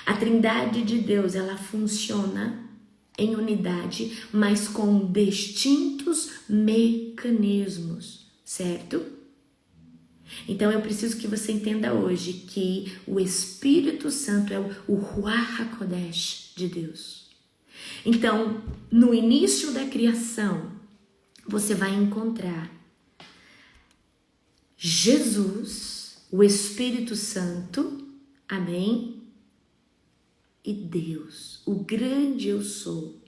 S1: A Trindade de Deus, ela funciona em unidade, mas com distintos mecanismos, certo? Então eu preciso que você entenda hoje que o Espírito Santo é o Ruach HaKodesh de Deus. Então, no início da criação, você vai encontrar Jesus, o Espírito Santo, amém? E Deus, o grande eu sou.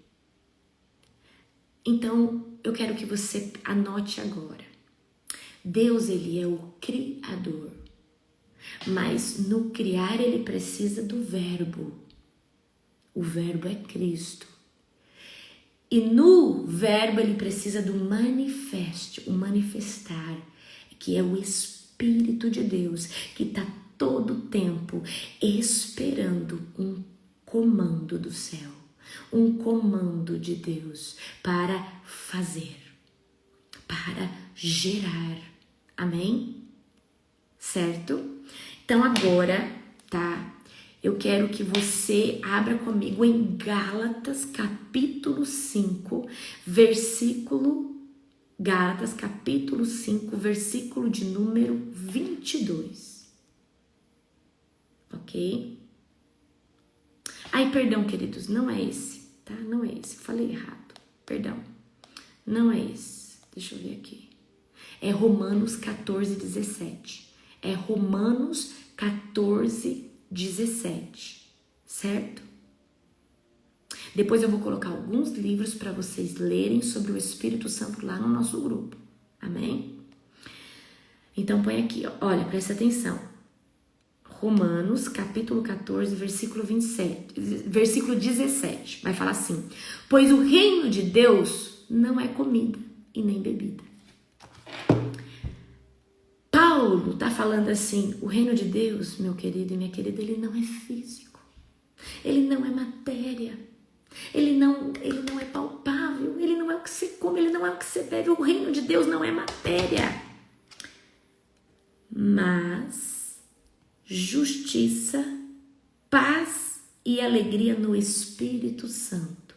S1: Então, eu quero que você anote agora. Deus, ele é o Criador. Mas no criar, ele precisa do verbo. O verbo é Cristo. E no verbo, ele precisa do manifeste, o manifestar, que é o Espírito de Deus, que está todo o tempo esperando um comando do céu, um comando de Deus para fazer, para gerar. Amém? Certo? Então agora, tá? Eu quero que você abra comigo em Gálatas capítulo 5, Gálatas capítulo 5, versículo de número 22. Ok? Ai, perdão, queridos, não é esse, tá? Não é esse, falei errado, perdão. Não é esse, deixa eu ver aqui. É Romanos 14, 17. É Romanos 14, 17, certo? Depois eu vou colocar alguns livros para vocês lerem sobre o Espírito Santo lá no nosso grupo, amém? Então põe aqui, ó. Olha, presta atenção. Romanos, capítulo 14, versículo 27, versículo 17, vai falar assim: pois o reino de Deus não é comida e nem bebida. Paulo tá falando assim, o reino de Deus, meu querido e minha querida, ele não é físico, ele não é matéria, ele não é palpável, ele não é o que você come, ele não é o que você bebe, o reino de Deus não é matéria, mas justiça, paz e alegria no Espírito Santo.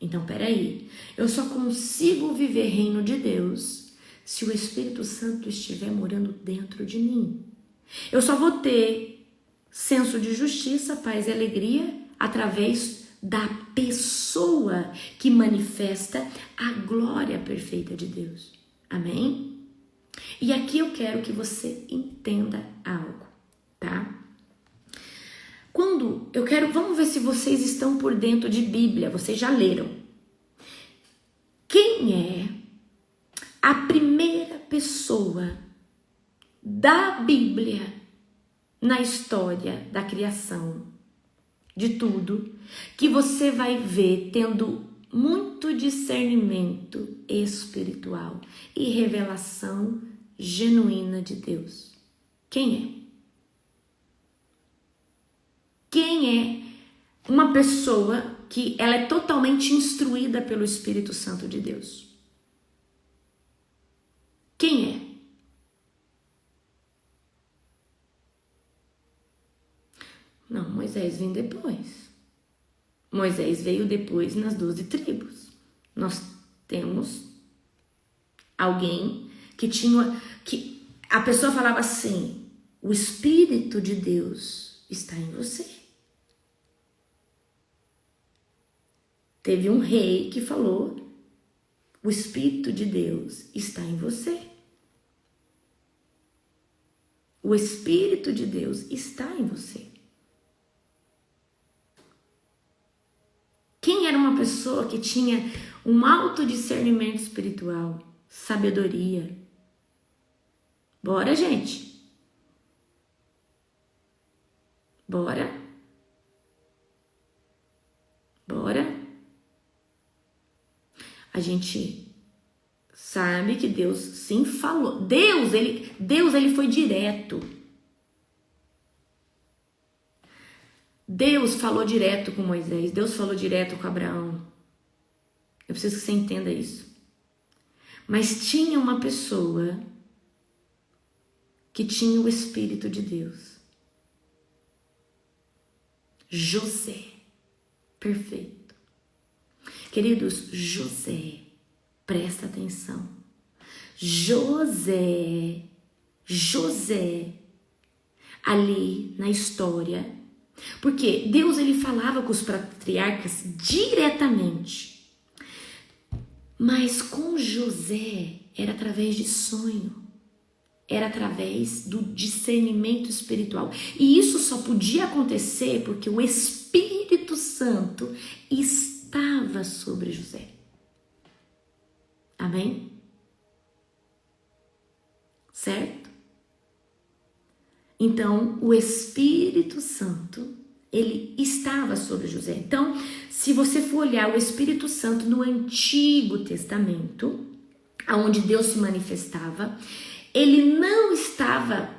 S1: Então peraí, eu só consigo viver reino de Deus se o Espírito Santo estiver morando dentro de mim. Eu só vou ter senso de justiça, paz e alegria através da pessoa que manifesta a glória perfeita de Deus. Amém? E aqui eu quero que você entenda algo, tá? Vamos ver se vocês estão por dentro de Bíblia, vocês já leram. Quem é a primeira pessoa da Bíblia na história da criação, de tudo, que você vai ver tendo muito discernimento espiritual e revelação genuína de Deus? Quem é? Quem é uma pessoa que ela é totalmente instruída pelo Espírito Santo de Deus? Quem é? Não, Moisés vem depois. Moisés veio depois nas 12 tribos. Nós temos alguém que a pessoa falava assim, O Espírito de Deus está em você. Teve um rei que falou: o Espírito de Deus está em você. O Espírito de Deus está em você. Quem era uma pessoa que tinha um alto discernimento espiritual, sabedoria? Bora, gente. Bora. Bora. A gente sabe que Deus sim falou. Deus ele foi direto. Deus falou direto com Moisés. Deus falou direto com Abraão. Eu preciso que você entenda isso. Mas tinha uma pessoa que tinha o Espírito de Deus. José. Perfeito. Queridos, José, presta atenção. José, ali na história, porque Deus ele falava com os patriarcas diretamente, mas com José era através de sonho, era através do discernimento espiritual, e isso só podia acontecer porque o Espírito Santo estava sobre José. Amém? Certo? Então, o Espírito Santo, ele estava sobre José. Então, se você for olhar o Espírito Santo no Antigo Testamento, onde Deus se manifestava, ele não estava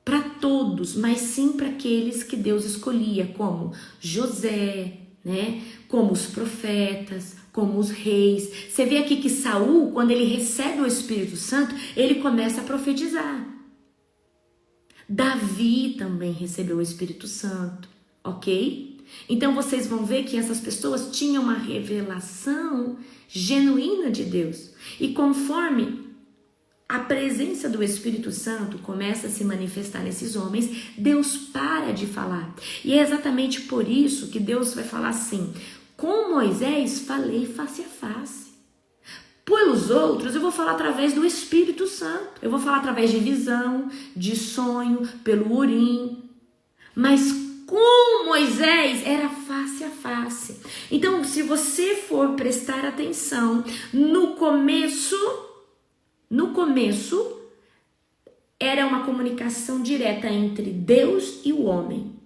S1: para todos, mas sim para aqueles que Deus escolhia, como José, né? Como os profetas, como os reis. Você vê aqui que Saul, quando ele recebe o Espírito Santo, ele começa a profetizar. Davi também recebeu o Espírito Santo, ok? Então vocês vão ver que essas pessoas tinham uma revelação genuína de Deus. E conforme a presença do Espírito Santo começa a se manifestar nesses homens, Deus para de falar. E é exatamente por isso que Deus vai falar assim: com Moisés falei face a face. Pelos outros eu vou falar através do Espírito Santo. Eu vou falar através de visão, de sonho, pelo Urim. Mas com Moisés era face a face. Então, se você for prestar atenção, no começo era uma comunicação direta entre Deus e o homem.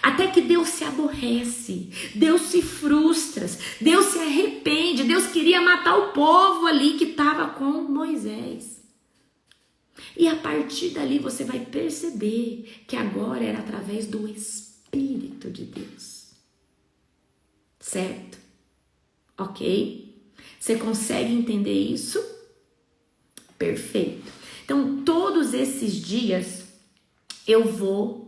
S1: Até que Deus se aborrece, Deus se frustra, Deus se arrepende, Deus queria matar o povo ali que estava com Moisés. E a partir dali você vai perceber que agora era através do Espírito de Deus. Certo? Ok? Você consegue entender isso? Perfeito. Então, todos esses dias eu vou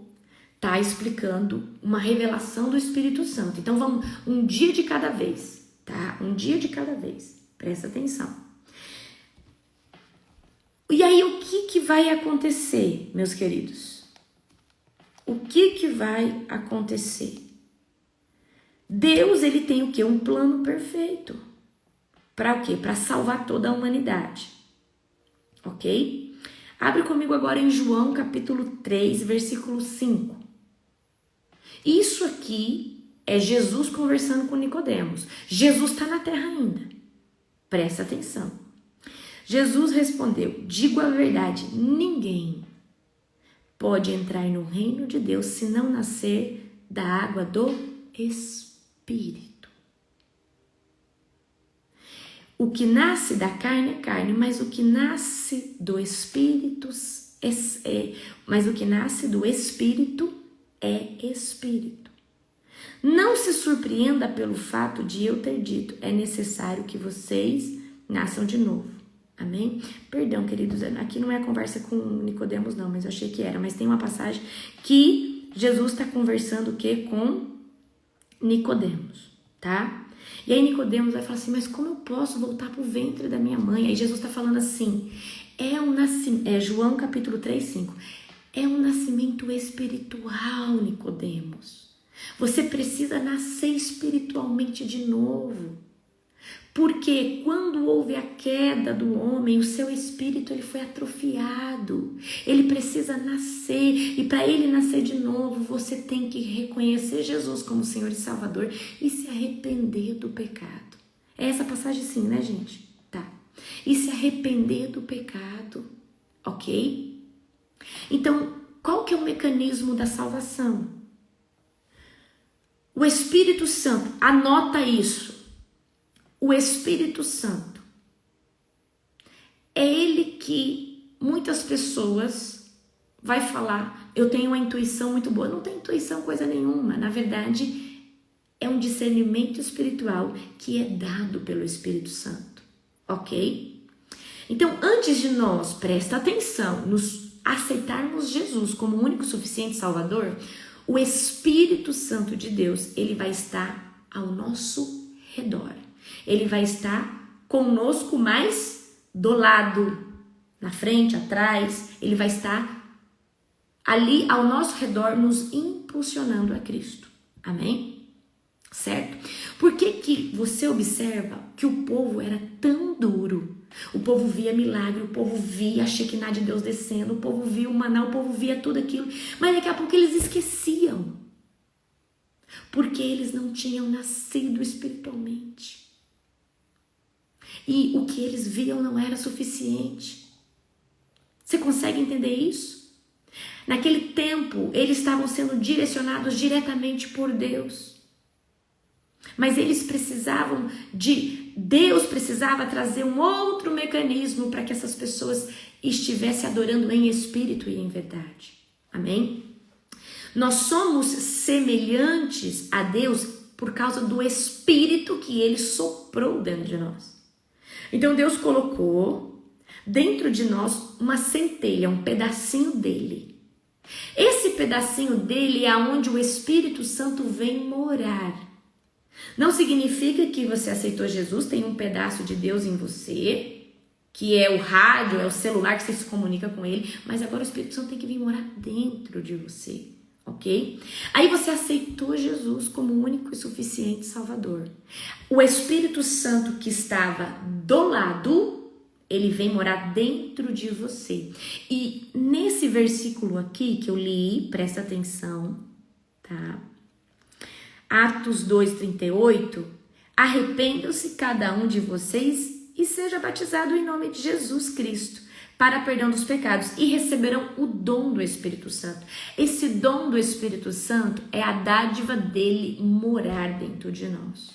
S1: estar explicando uma revelação do Espírito Santo. Então, vamos um dia de cada vez, tá? Um dia de cada vez. Presta atenção. E aí, o que vai acontecer, meus queridos? O que vai acontecer? Deus, ele tem o quê? Um plano perfeito. Para o quê? Para salvar toda a humanidade. Ok? Abre comigo agora em João capítulo 3, versículo 5. Isso aqui é Jesus conversando com Nicodemos. Jesus está na terra ainda. Presta atenção. Jesus respondeu: digo a verdade, ninguém pode entrar no reino de Deus se não nascer da água do Espírito. O que nasce da carne é carne, mas o que nasce do Espírito é Espírito. Não se surpreenda pelo fato de eu ter dito: é necessário que vocês nasçam de novo. Amém? Perdão, queridos, aqui não é a conversa com Nicodemos não, mas eu achei que era. Mas tem uma passagem que Jesus está conversando o quê? Com Nicodemos, tá? E aí Nicodemos vai falar assim: mas como eu posso voltar para o ventre da minha mãe? Aí Jesus está falando assim, João capítulo 3, 5. É um nascimento espiritual, Nicodemos. Você precisa nascer espiritualmente de novo. Porque quando houve a queda do homem, o seu espírito ele foi atrofiado. Ele precisa nascer. E para ele nascer de novo, você tem que reconhecer Jesus como Senhor e Salvador e se arrepender do pecado. É essa passagem sim, né, gente? Tá. E se arrepender do pecado. Ok? Então, qual que é o mecanismo da salvação? O Espírito Santo, anota isso. O Espírito Santo é ele que muitas pessoas vai falar, eu tenho uma intuição muito boa. Não tem intuição coisa nenhuma. Na verdade, é um discernimento espiritual que é dado pelo Espírito Santo. Ok? Então, antes de nós, presta atenção, nos aceitarmos Jesus como o único suficiente Salvador, o Espírito Santo de Deus, ele vai estar ao nosso redor. Ele vai estar conosco, mais do lado, na frente, atrás. Ele vai estar ali ao nosso redor, nos impulsionando a Cristo. Amém? Certo? Por que você observa que o povo era tão duro? O povo via milagre, o povo via a Shekinah de Deus descendo, o povo via o maná, o povo via tudo aquilo. Mas daqui a pouco eles esqueciam. Porque eles não tinham nascido espiritualmente. E o que eles viam não era suficiente. Você consegue entender isso? Naquele tempo, eles estavam sendo direcionados diretamente por Deus. Mas eles precisavam Deus precisava trazer um outro mecanismo para que essas pessoas estivessem adorando em espírito e em verdade. Amém? Nós somos semelhantes a Deus por causa do Espírito que Ele soprou dentro de nós. Então Deus colocou dentro de nós uma centelha, um pedacinho dele. Esse pedacinho dele é onde o Espírito Santo vem morar. Não significa que você aceitou Jesus, tem um pedaço de Deus em você, que é o rádio, é o celular que você se comunica com ele, mas agora o Espírito Santo tem que vir morar dentro de você. Ok? Aí você aceitou Jesus como o único e suficiente Salvador. O Espírito Santo que estava do lado, ele vem morar dentro de você. E nesse versículo aqui que eu li, presta atenção, tá? Atos 2:38, arrependam-se cada um de vocês e seja batizado em nome de Jesus Cristo para perdão dos pecados e receberão o dom do Espírito Santo. Esse dom do Espírito Santo é a dádiva dele morar dentro de nós.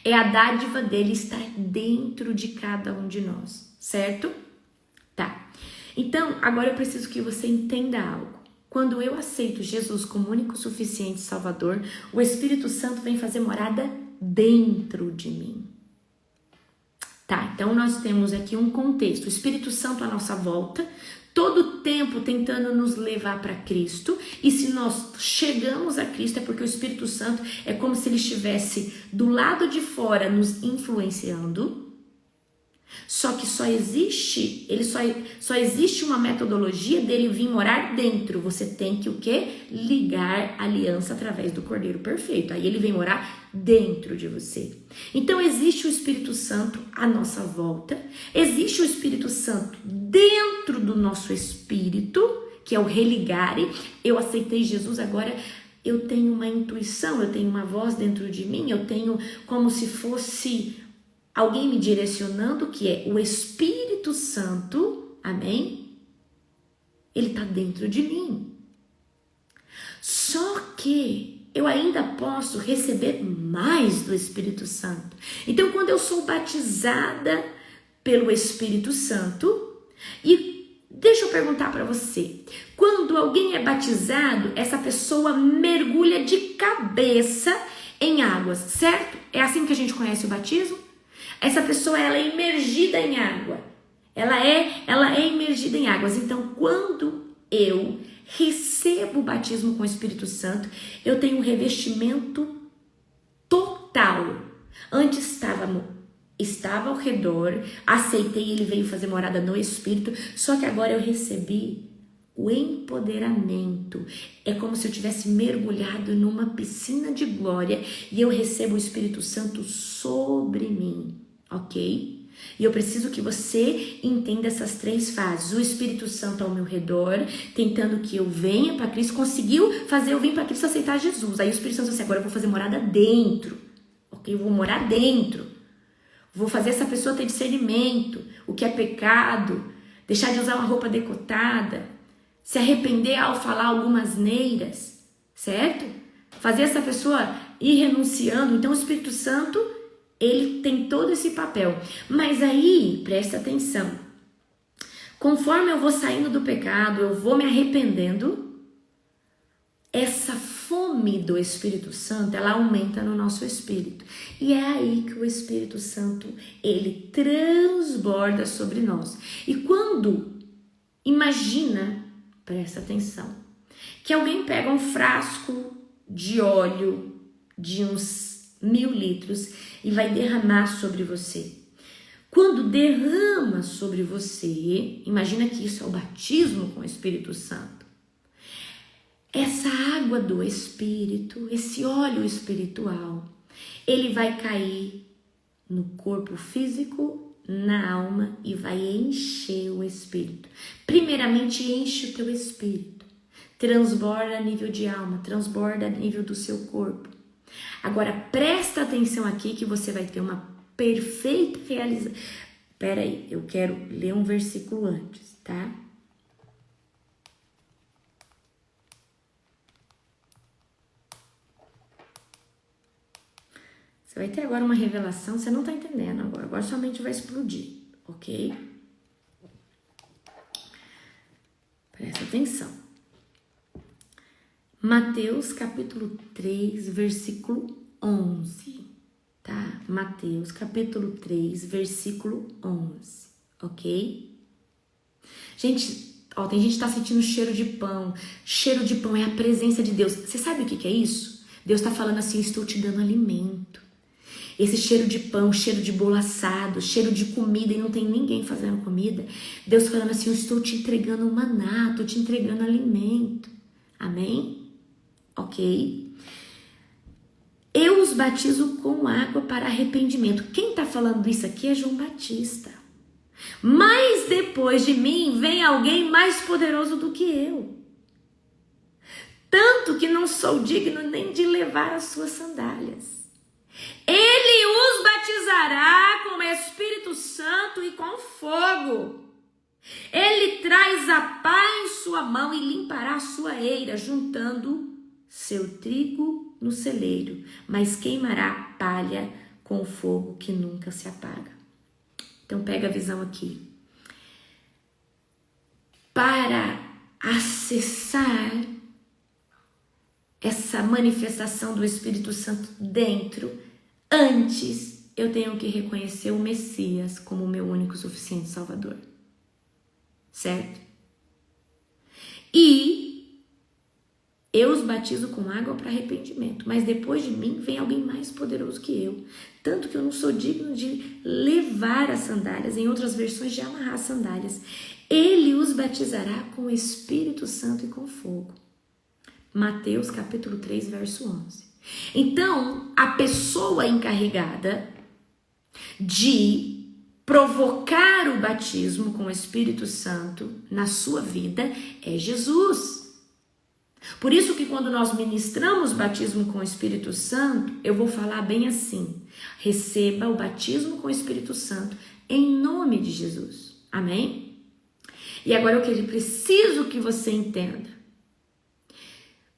S1: É a dádiva dele estar dentro de cada um de nós, certo? Tá. Então, agora eu preciso que você entenda algo. Quando eu aceito Jesus como único suficiente Salvador, o Espírito Santo vem fazer morada dentro de mim. Tá, então nós temos aqui um contexto, o Espírito Santo à nossa volta, todo o tempo tentando nos levar para Cristo, e se nós chegamos a Cristo é porque o Espírito Santo é como se ele estivesse do lado de fora nos influenciando. Só que só existe uma metodologia dele vir morar dentro. Você tem que o quê? Ligar aliança através do Cordeiro Perfeito. Aí ele vem morar dentro de você. Então existe o Espírito Santo à nossa volta. Existe o Espírito Santo dentro do nosso espírito, que é o religare. Eu aceitei Jesus, agora eu tenho uma intuição, eu tenho uma voz dentro de mim, eu tenho como se fosse alguém me direcionando, que é o Espírito Santo, amém? Ele está dentro de mim. Só que eu ainda posso receber mais do Espírito Santo. Então, quando eu sou batizada pelo Espírito Santo, e deixa eu perguntar para você, quando alguém é batizado, essa pessoa mergulha de cabeça em águas, certo? É assim que a gente conhece o batismo? Essa pessoa, ela é imergida em água. Ela é imergida em águas. Então, quando eu recebo o batismo com o Espírito Santo, eu tenho um revestimento total. Antes estava ao redor, aceitei, ele veio fazer morada no Espírito, só que agora eu recebi o empoderamento. É como se eu tivesse mergulhado numa piscina de glória e eu recebo o Espírito Santo sobre mim, ok? E eu preciso que você entenda essas 3 fases. O Espírito Santo ao meu redor, tentando que eu venha para Cristo, conseguiu fazer eu vir para Cristo aceitar Jesus. Aí o Espírito Santo disse, agora eu vou fazer morada dentro, ok? Eu vou morar dentro. Vou fazer essa pessoa ter discernimento, o que é pecado, deixar de usar uma roupa decotada, se arrepender ao falar algumas asneiras, certo? Fazer essa pessoa ir renunciando. Então o Espírito Santo, ele tem todo esse papel. Mas aí, presta atenção, conforme eu vou saindo do pecado, eu vou me arrependendo, essa fome do Espírito Santo, ela aumenta no nosso espírito. E é aí que o Espírito Santo, ele transborda sobre nós. E quando, imagina, presta atenção, que alguém pega um frasco de óleo de uns 1000 litros e vai derramar sobre você. Quando derrama sobre você, imagina que isso é o batismo com o Espírito Santo. Essa água do Espírito, esse óleo espiritual, ele vai cair no corpo físico, na alma e vai encher o Espírito. Primeiramente, enche o teu Espírito. Transborda a nível de alma, transborda a nível do seu corpo. Agora, presta atenção aqui que você vai ter uma perfeita realização. Espera aí, eu quero ler um versículo antes, tá? Você vai ter agora uma revelação, você não tá entendendo agora. Agora sua mente vai explodir, ok? Presta atenção. Mateus capítulo 3, versículo 11, tá? Mateus capítulo 3, versículo 11, ok? Gente, ó, tem gente que tá sentindo cheiro de pão. Cheiro de pão é a presença de Deus. Você sabe o que é isso? Deus tá falando assim, eu estou te dando alimento. Esse cheiro de pão, cheiro de bolo assado, cheiro de comida e não tem ninguém fazendo comida. Deus falando assim, eu estou te entregando um maná, estou te entregando alimento. Amém? Ok? Eu os batizo com água para arrependimento. Quem está falando isso aqui é João Batista. Mas depois de mim vem alguém mais poderoso do que eu. Tanto que não sou digno nem de levar as suas sandálias. Ele os batizará com o Espírito Santo e com fogo. Ele traz a pá em sua mão e limpará a sua eira, juntando seu trigo no celeiro, mas queimará a palha com o fogo que nunca se apaga. Então pega a visão aqui. Para acessar essa manifestação do Espírito Santo dentro, antes eu tenho que reconhecer o Messias como o meu único e suficiente Salvador. Certo? E eu os batizo com água para arrependimento, mas depois de mim vem alguém mais poderoso que eu. Tanto que eu não sou digno de levar as sandálias, em outras versões de amarrar as sandálias. Ele os batizará com o Espírito Santo e com fogo. Mateus capítulo 3, verso 11. Então, a pessoa encarregada de provocar o batismo com o Espírito Santo na sua vida é Jesus. Por isso que quando nós ministramos batismo com o Espírito Santo, eu vou falar bem assim: receba o batismo com o Espírito Santo em nome de Jesus. Amém? E agora eu preciso que você entenda.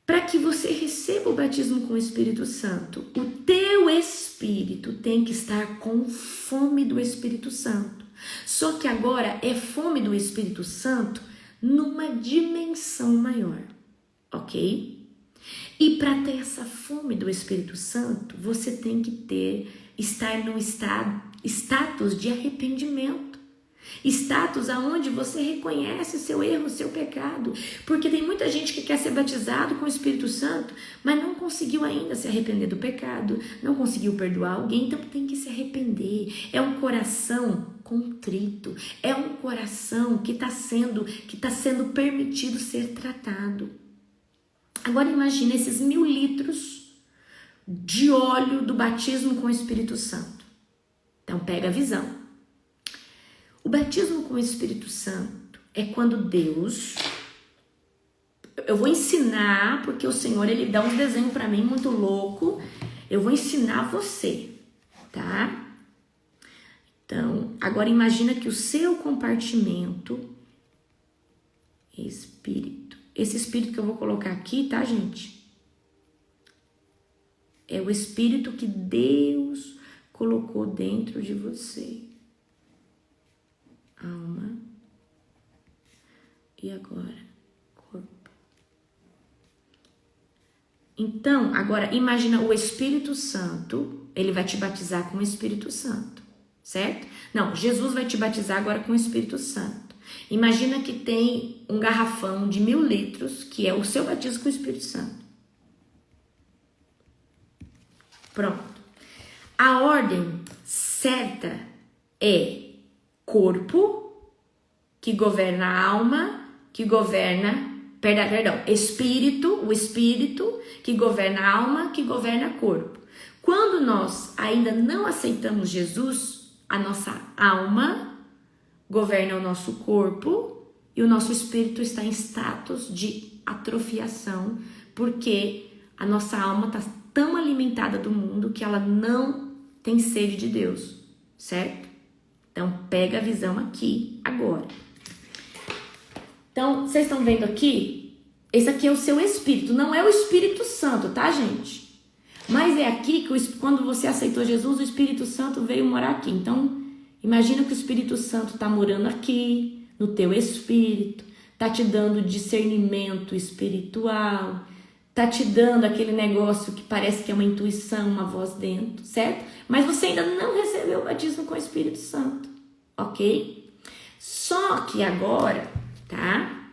S1: Para que você receba o batismo com o Espírito Santo, o teu espírito tem que estar com fome do Espírito Santo. Só que agora é fome do Espírito Santo numa dimensão maior, ok? E para ter essa fome do Espírito Santo, você tem que estar no status de arrependimento. Status aonde você reconhece o seu erro, o seu pecado. Porque tem muita gente que quer ser batizado com o Espírito Santo, mas não conseguiu ainda se arrepender do pecado, não conseguiu perdoar alguém, então tem que se arrepender. É um coração contrito, é um coração que está sendo permitido ser tratado. Agora imagina esses 1000 litros de óleo do batismo com o Espírito Santo. Então pega a visão. O batismo com o Espírito Santo é quando Deus... Eu vou ensinar, porque o Senhor, ele dá um desenho para mim muito louco. Eu vou ensinar você, tá? Então, agora imagina que o seu compartimento... Espírito. Esse Espírito que eu vou colocar aqui, tá, gente? É o Espírito que Deus colocou dentro de você. Alma. E agora, corpo. Então, agora, imagina o Espírito Santo, ele vai te batizar com o Espírito Santo, certo? Não, Jesus vai te batizar agora com o Espírito Santo. Imagina que tem um garrafão de 1000 litros, que é o seu batismo com o Espírito Santo. Pronto. A ordem certa é corpo, que governa a alma, que governa, espírito, o espírito, que governa a alma, que governa o corpo. Quando nós ainda não aceitamos Jesus, a nossa alma governa o nosso corpo e o nosso espírito está em status de atrofiação, porque a nossa alma está tão alimentada do mundo que ela não tem sede de Deus, certo? Então, pega a visão aqui, agora. Então, vocês estão vendo aqui? Esse aqui é o seu espírito, não é o Espírito Santo, tá, gente? Mas é aqui que quando você aceitou Jesus, o Espírito Santo veio morar aqui. Então, imagina que o Espírito Santo está morando aqui, no teu espírito, tá te dando discernimento espiritual, tá te dando aquele negócio que parece que é uma intuição, uma voz dentro, certo? Mas você ainda não recebeu o batismo com o Espírito Santo, ok? Só que agora, tá?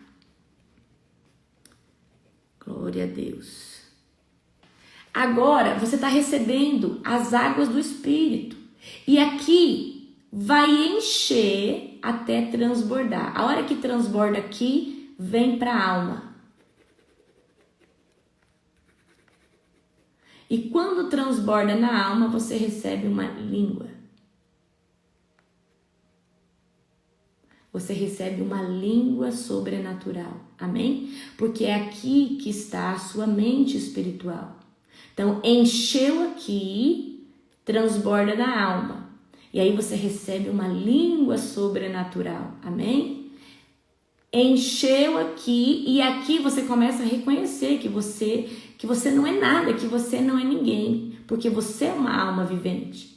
S1: Glória a Deus. Agora você está recebendo as águas do Espírito. E aqui vai encher até transbordar. A hora que transborda aqui, vem para a alma. E quando transborda na alma, você recebe uma língua. Você recebe uma língua sobrenatural. Amém? Porque é aqui que está a sua mente espiritual. Então, encheu aqui, transborda na alma. E aí você recebe uma língua sobrenatural. Amém? Encheu aqui e aqui você começa a reconhecer que você não é nada, que você não é ninguém, porque você é uma alma vivente.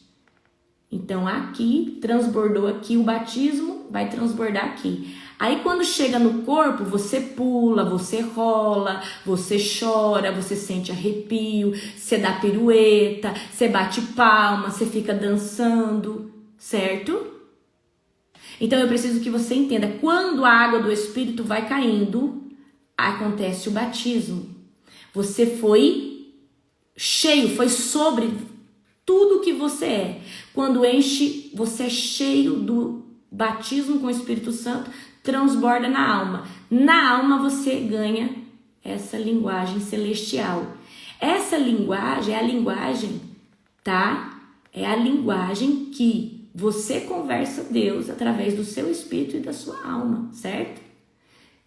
S1: Então aqui, transbordou aqui o batismo, vai transbordar aqui. Aí quando chega no corpo, você pula, você rola, você chora, você sente arrepio, você dá pirueta, você bate palma, você fica dançando, certo? Então eu preciso que você entenda, quando a água do Espírito vai caindo, acontece o batismo. Você foi cheio, foi sobre tudo que você é. Quando enche, você é cheio do batismo com o Espírito Santo, transborda na alma. Na alma você ganha essa linguagem celestial. Essa linguagem é a linguagem, tá? É a linguagem que você conversa a Deus através do seu espírito e da sua alma, certo?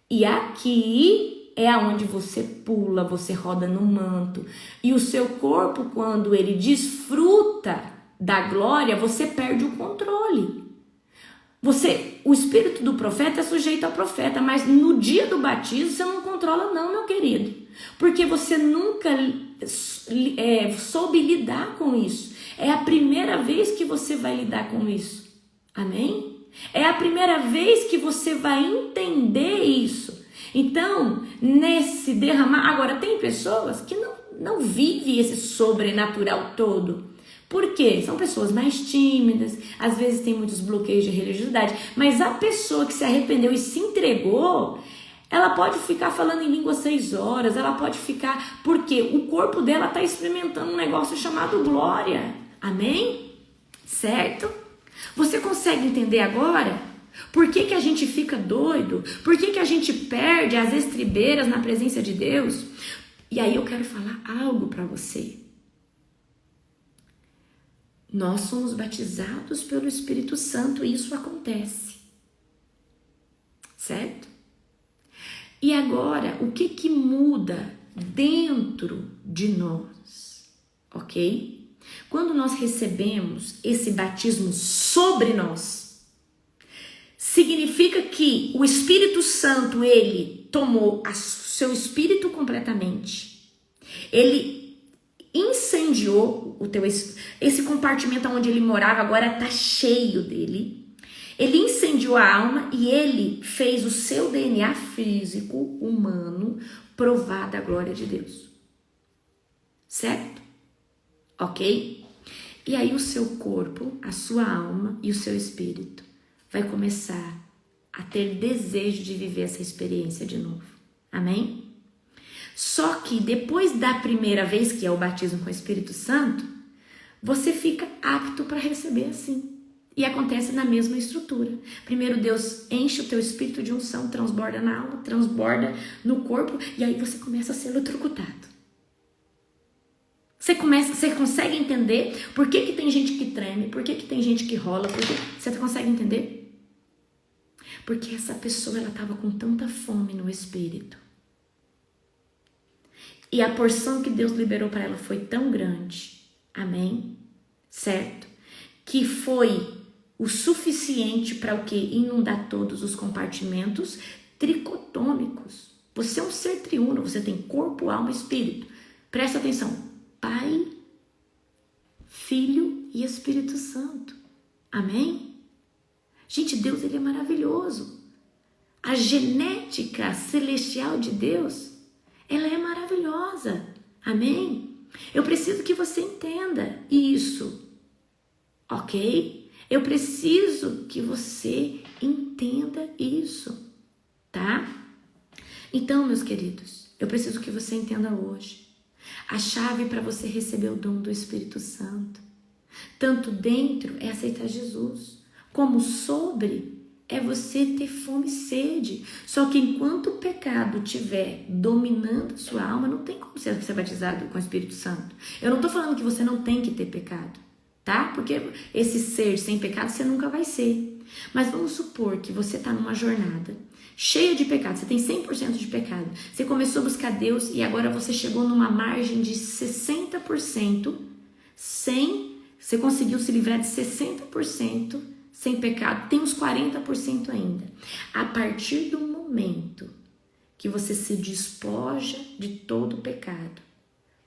S1: E aqui é aonde você pula, você roda no manto. E o seu corpo, quando ele desfruta da glória, você perde o controle. O espírito do profeta é sujeito ao profeta, mas no dia do batismo você não controla não, meu querido. Porque você nunca soube lidar com isso. É a primeira vez que você vai lidar com isso. Amém? É a primeira vez que você vai entender isso. Então, nesse derramar... Agora, tem pessoas que não vivem esse sobrenatural todo. Por quê? São pessoas mais tímidas, às vezes tem muitos bloqueios de religiosidade, mas a pessoa que se arrependeu e se entregou, ela pode ficar falando em língua 6 horas, ela pode ficar, porque o corpo dela está experimentando um negócio chamado glória. Amém? Certo? Você consegue entender agora? Por que a gente fica doido? Por que a gente perde as estribeiras na presença de Deus? E aí eu quero falar algo para você. Nós somos batizados pelo Espírito Santo e isso acontece. Certo? E agora, o que muda dentro de nós? Ok? Quando nós recebemos esse batismo sobre nós, significa que o Espírito Santo, ele tomou o seu espírito completamente. Ele incendiou esse compartimento onde ele morava, agora está cheio dele. Ele incendiou a alma e ele fez o seu DNA físico, humano, provar da glória de Deus. Certo? Ok? E aí o seu corpo, a sua alma e o seu espírito vai começar a ter desejo de viver essa experiência de novo. Amém? Só que depois da primeira vez, que é o batismo com o Espírito Santo, você fica apto para receber assim. E acontece na mesma estrutura. Primeiro Deus enche o teu espírito de unção, transborda na alma, transborda no corpo, e aí você começa a ser eletrocutado. Você consegue entender por que tem gente que treme, por que tem gente que rola, você consegue entender? Porque essa pessoa, ela estava com tanta fome no espírito. E a porção que Deus liberou para ela foi tão grande, amém? Certo? Que foi o suficiente para o quê? Inundar todos os compartimentos tricotômicos. Você é um ser triuno, você tem corpo, alma e espírito. Presta atenção. Pai, Filho e Espírito Santo. Amém? Gente, Deus, ele é maravilhoso. A genética celestial de Deus, ela é maravilhosa. Amém? Eu preciso que você entenda isso. Ok? Eu preciso que você entenda isso. Tá? Então, meus queridos, eu preciso que você entenda hoje. A chave para você receber o dom do Espírito Santo, tanto dentro é aceitar Jesus, como sobre é você ter fome e sede. Só que enquanto o pecado estiver dominando sua alma, não tem como você ser batizado com o Espírito Santo. Eu não estou falando que você não tem que ter pecado, tá? Porque esse ser sem pecado você nunca vai ser. Mas vamos supor que você está numa jornada cheia de pecado, você tem 100% de pecado. Você começou a buscar Deus e agora você chegou numa margem de 60% você conseguiu se livrar de 60% sem pecado, tem uns 40% ainda. A partir do momento que você se despoja de todo o pecado,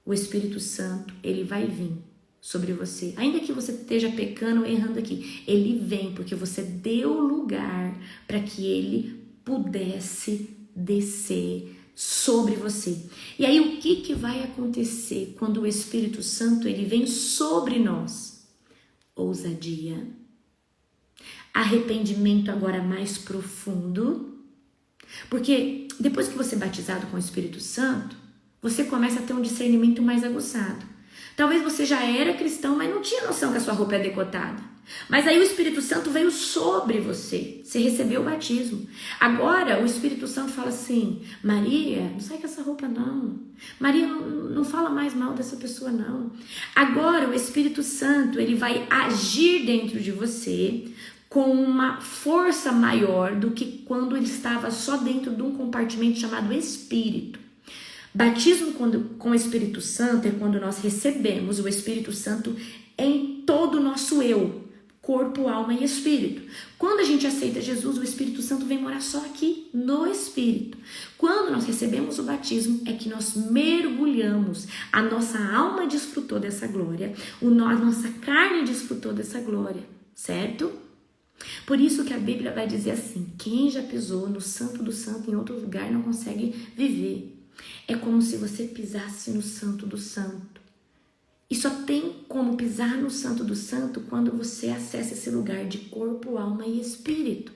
S1: o Espírito Santo, ele vai vir sobre você. Ainda que você esteja pecando ou errando aqui, ele vem porque você deu lugar para que ele pudesse descer sobre você. E aí o que vai acontecer quando o Espírito Santo ele vem sobre nós? Ousadia, arrependimento agora mais profundo, porque depois que você é batizado com o Espírito Santo, você começa a ter um discernimento mais aguçado. Talvez você já era cristão, mas não tinha noção que a sua roupa é decotada. Mas aí o Espírito Santo veio sobre você. Você recebeu o batismo. Agora o Espírito Santo fala assim: Maria, não sai com essa roupa não. Maria, não fala mais mal dessa pessoa não. Agora o Espírito Santo ele vai agir dentro de você com uma força maior do que quando ele estava só dentro de um compartimento chamado Espírito. Batismo com o Espírito Santo é quando nós recebemos o Espírito Santo em todo o nosso eu, corpo, alma e espírito. Quando a gente aceita Jesus, o Espírito Santo vem morar só aqui no espírito. Quando nós recebemos o batismo, é que nós mergulhamos, a nossa alma desfrutou dessa glória, a nossa carne desfrutou dessa glória, certo? Por isso que a Bíblia vai dizer assim: quem já pisou no Santo do Santo em outro lugar não consegue viver. É como se você pisasse no Santo do Santo E só tem como pisar no Santo do Santo quando você acessa esse lugar de corpo, alma e espírito,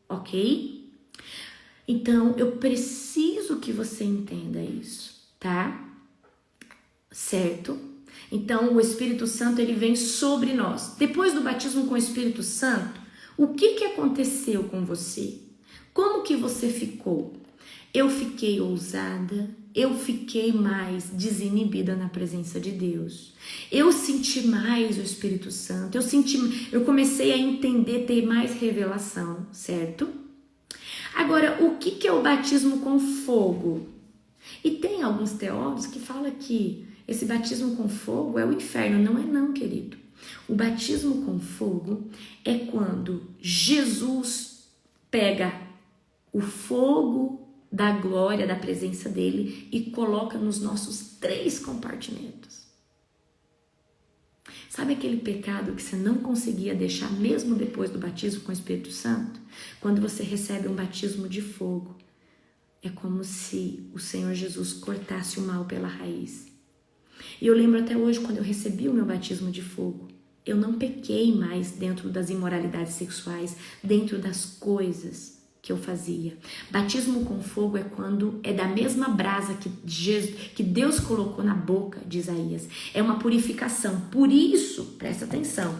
S1: ok? Então, eu preciso que você entenda isso, tá? Certo? Então, o Espírito Santo, ele vem sobre nós. Depois do batismo com o Espírito Santo, o que aconteceu com você? Como que você ficou? Eu fiquei ousada, eu fiquei mais desinibida na presença de Deus. Eu senti mais o Espírito Santo, eu comecei a entender, ter mais revelação, certo? Agora, o que é o batismo com fogo? E tem alguns teólogos que falam que esse batismo com fogo é o inferno. Não é não, querido. O batismo com fogo é quando Jesus pega o fogo da glória, da presença dele e coloca nos nossos 3 compartimentos. Sabe aquele pecado que você não conseguia deixar mesmo depois do batismo com o Espírito Santo? Quando você recebe um batismo de fogo, é como se o Senhor Jesus cortasse o mal pela raiz. E eu lembro até hoje, quando eu recebi o meu batismo de fogo, eu não pequei mais dentro das imoralidades sexuais, dentro das coisas que eu fazia. Batismo com fogo é quando é da mesma brasa que Deus colocou na boca de Isaías. É uma purificação. Por isso, presta atenção,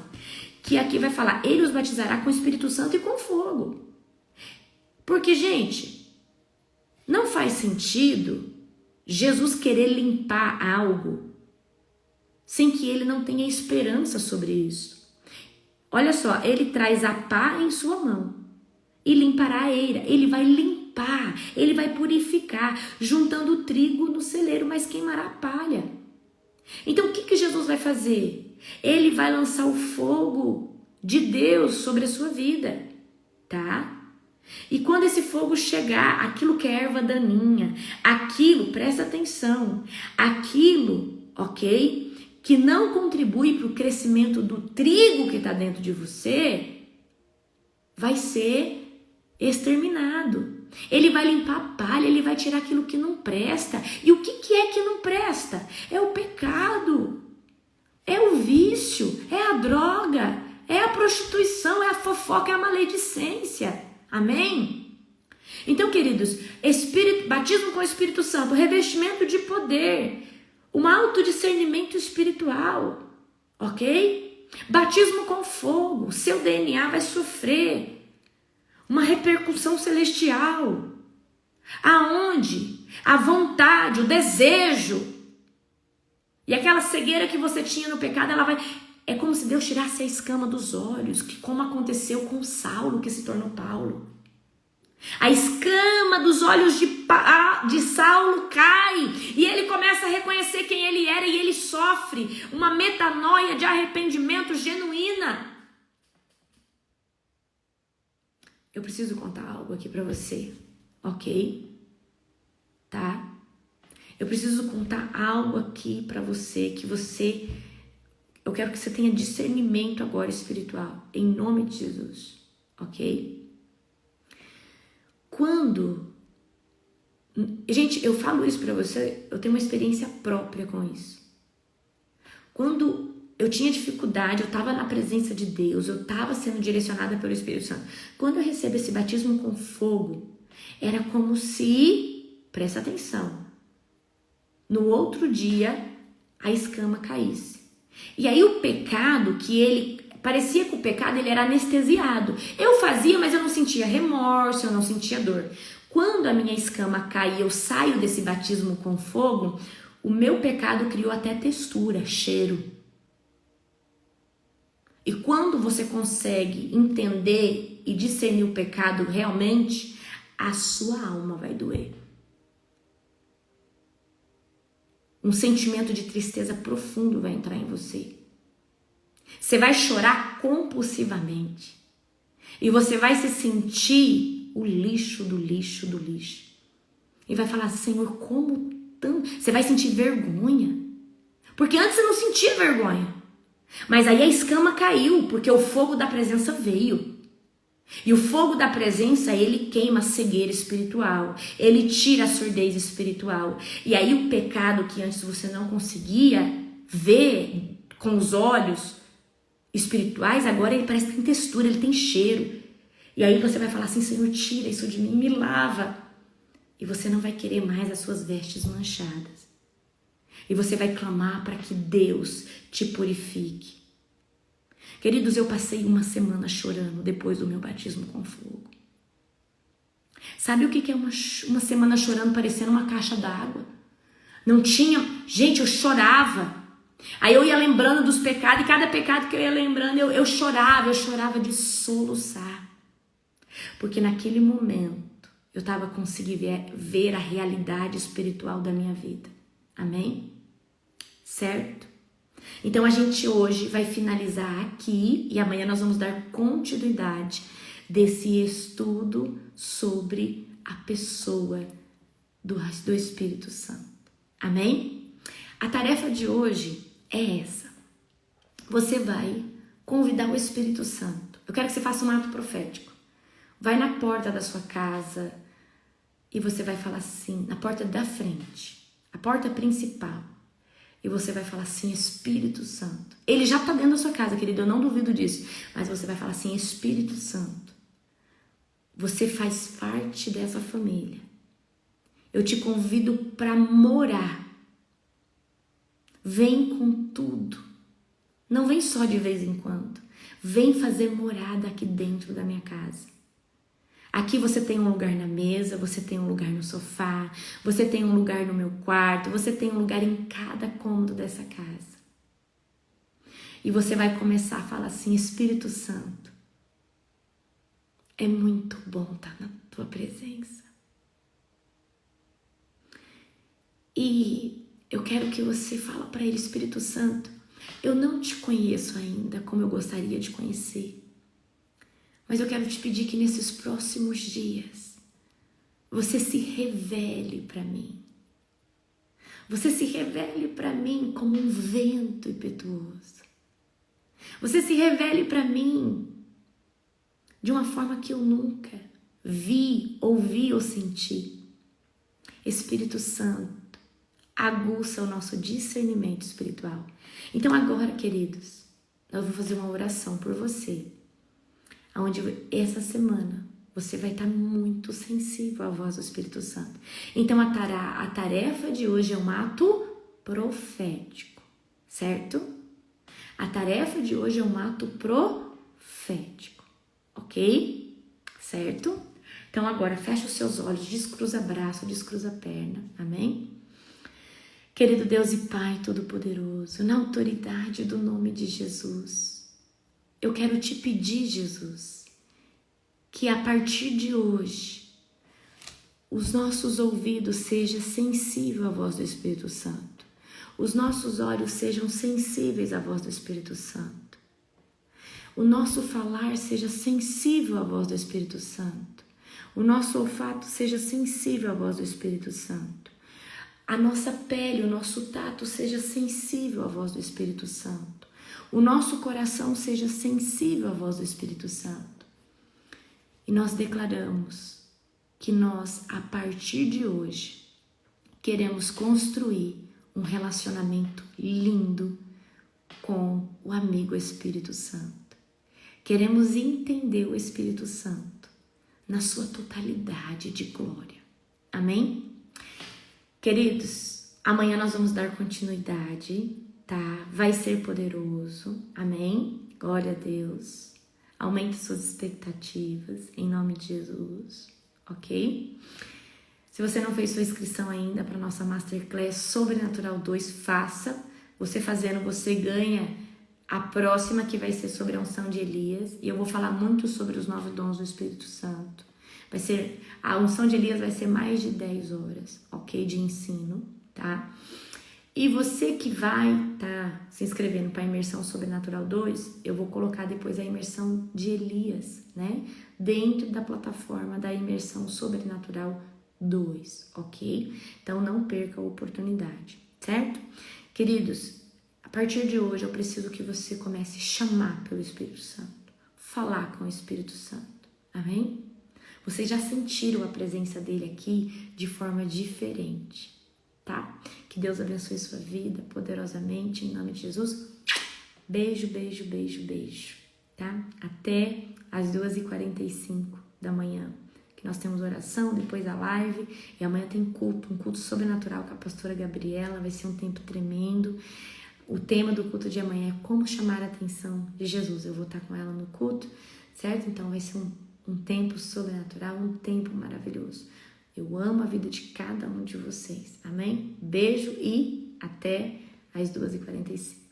S1: que aqui vai falar, ele os batizará com o Espírito Santo e com fogo. Porque, gente, não faz sentido Jesus querer limpar algo sem que ele não tenha esperança sobre isso. Olha só, ele traz a pá em sua mão e limpará a eira. Ele vai limpar, ele vai purificar, juntando o trigo no celeiro, mas queimará a palha. Então o que Jesus vai fazer? Ele vai lançar o fogo de Deus sobre a sua vida, tá? E quando esse fogo chegar, aquilo que é erva daninha, aquilo, presta atenção, aquilo, ok? Que não contribui para o crescimento do trigo que está dentro de você, vai ser exterminado. Ele vai limpar a palha, ele vai tirar aquilo que não presta. E o que é que não presta? É o pecado, é o vício, é a droga, é a prostituição, é a fofoca, é a maledicência. Amém? Então, queridos, batismo com o Espírito Santo, revestimento de poder, um autodiscernimento espiritual, ok? Batismo com fogo, seu DNA vai sofrer uma repercussão celestial, aonde a vontade, o desejo e aquela cegueira que você tinha no pecado, ela vai... É como se Deus tirasse a escama dos olhos, como aconteceu com Saulo, que se tornou Paulo. A escama dos olhos de Saulo cai e ele começa a reconhecer quem ele era e ele sofre uma metanoia de arrependimento genuína. Eu preciso contar algo aqui pra você, ok? Tá? Eu preciso contar algo aqui pra você que você... Eu quero que você tenha discernimento agora espiritual, em nome de Jesus, ok? Quando... Gente, eu falo isso pra você, eu tenho uma experiência própria com isso. Quando eu tinha dificuldade, eu estava na presença de Deus, eu estava sendo direcionada pelo Espírito Santo. Quando eu recebo esse batismo com fogo, era como se, presta atenção, no outro dia a escama caísse. E aí o pecado, que ele... Parecia que o pecado ele era anestesiado. Eu fazia, mas eu não sentia remorso, eu não sentia dor. Quando a minha escama cai e eu saio desse batismo com fogo, o meu pecado criou até textura, cheiro. E quando você consegue entender e discernir o pecado realmente, a sua alma vai doer. Um sentimento de tristeza profundo vai entrar em você. Você vai chorar compulsivamente. E você vai se sentir o lixo do lixo do lixo. E vai falar, Senhor, como tanto... Você vai sentir vergonha. Porque antes você não sentia vergonha. Mas aí a escama caiu, porque o fogo da presença veio. E o fogo da presença, ele queima a cegueira espiritual. Ele tira a surdez espiritual. E aí o pecado que antes você não conseguia vê com os olhos espirituais, agora ele parece que tem textura, ele tem cheiro. E aí você vai falar assim: Senhor, tira isso de mim, me lava. E você não vai querer mais as suas vestes manchadas. E você vai clamar para que Deus te purifique. Queridos, eu passei uma semana chorando depois do meu batismo com fogo. Sabe o que é uma semana chorando parecendo uma caixa d'água? Não tinha... Gente, eu chorava. Aí eu ia lembrando dos pecados, e cada pecado que eu ia lembrando, eu chorava de soluçar. Porque naquele momento, eu estava conseguindo ver a realidade espiritual da minha vida. Amém? Certo? Então a gente hoje vai finalizar aqui e amanhã nós vamos dar continuidade desse estudo sobre a pessoa do Espírito Santo. Amém? A tarefa de hoje é essa. Você vai convidar o Espírito Santo. Eu quero que você faça um ato profético. Vai na porta da sua casa e você vai falar assim, na porta da frente, a porta principal. E você vai falar assim: Espírito Santo. Ele já está dentro da sua casa, querido, eu não duvido disso. Mas você vai falar assim: Espírito Santo, você faz parte dessa família. Eu te convido para morar. Vem com tudo. Não vem só de vez em quando. Vem fazer morada aqui dentro da minha casa. Aqui você tem um lugar na mesa, você tem um lugar no sofá, você tem um lugar no meu quarto, você tem um lugar em cada cômodo dessa casa. E você vai começar a falar assim: Espírito Santo, é muito bom estar na tua presença. E eu quero que você fale para ele: Espírito Santo, eu não te conheço ainda como eu gostaria de conhecer. Mas eu quero te pedir que nesses próximos dias você se revele para mim. Você se revele para mim como um vento impetuoso. Você se revele para mim de uma forma que eu nunca vi, ouvi ou senti. Espírito Santo, aguça o nosso discernimento espiritual. Então agora, queridos, nós vamos fazer uma oração por você. Onde essa semana você vai estar muito sensível à voz do Espírito Santo. Então a tarefa de hoje é um ato profético, certo? A tarefa de hoje é um ato profético, ok? Certo? Então agora fecha os seus olhos, descruza braço, descruza perna, amém? Querido Deus e Pai Todo-Poderoso, na autoridade do nome de Jesus, eu quero te pedir, Jesus, que a partir de hoje os nossos ouvidos sejam sensíveis à voz do Espírito Santo. Os nossos olhos sejam sensíveis à voz do Espírito Santo. O nosso falar seja sensível à voz do Espírito Santo. O nosso olfato seja sensível à voz do Espírito Santo. A nossa pele, o nosso tato seja sensível à voz do Espírito Santo. O nosso coração seja sensível à voz do Espírito Santo. E nós declaramos que nós, a partir de hoje, queremos construir um relacionamento lindo com o amigo Espírito Santo. Queremos entender o Espírito Santo na sua totalidade de glória. Amém? Queridos, amanhã nós vamos dar continuidade, tá? Vai ser poderoso, amém? Glória a Deus. Aumente suas expectativas, em nome de Jesus, ok? Se você não fez sua inscrição ainda para nossa Masterclass Sobrenatural 2, faça. Você fazendo, você ganha a próxima, que vai ser sobre a unção de Elias. E eu vou falar muito sobre os 9 dons do Espírito Santo. A unção de Elias vai ser mais de 10 horas, ok? De ensino, tá? E você que vai se inscrevendo para a imersão Sobrenatural 2, eu vou colocar depois a imersão de Elias, né? Dentro da plataforma da imersão Sobrenatural 2, ok? Então não perca a oportunidade, certo? Queridos, a partir de hoje eu preciso que você comece a chamar pelo Espírito Santo, falar com o Espírito Santo, amém? Vocês já sentiram a presença dele aqui de forma diferente. tá? Que Deus abençoe sua vida poderosamente, em nome de Jesus. Beijo, beijo, beijo, beijo, tá? Até às 2h45 da manhã, que nós temos oração, depois a live, e amanhã tem culto, um culto sobrenatural com a pastora Gabriela, vai ser um tempo tremendo. O tema do culto de amanhã é como chamar a atenção de Jesus. Eu vou estar com ela no culto, certo? Então vai ser um tempo sobrenatural, um tempo maravilhoso. Eu amo a vida de cada um de vocês, amém? Beijo e até às 2h45.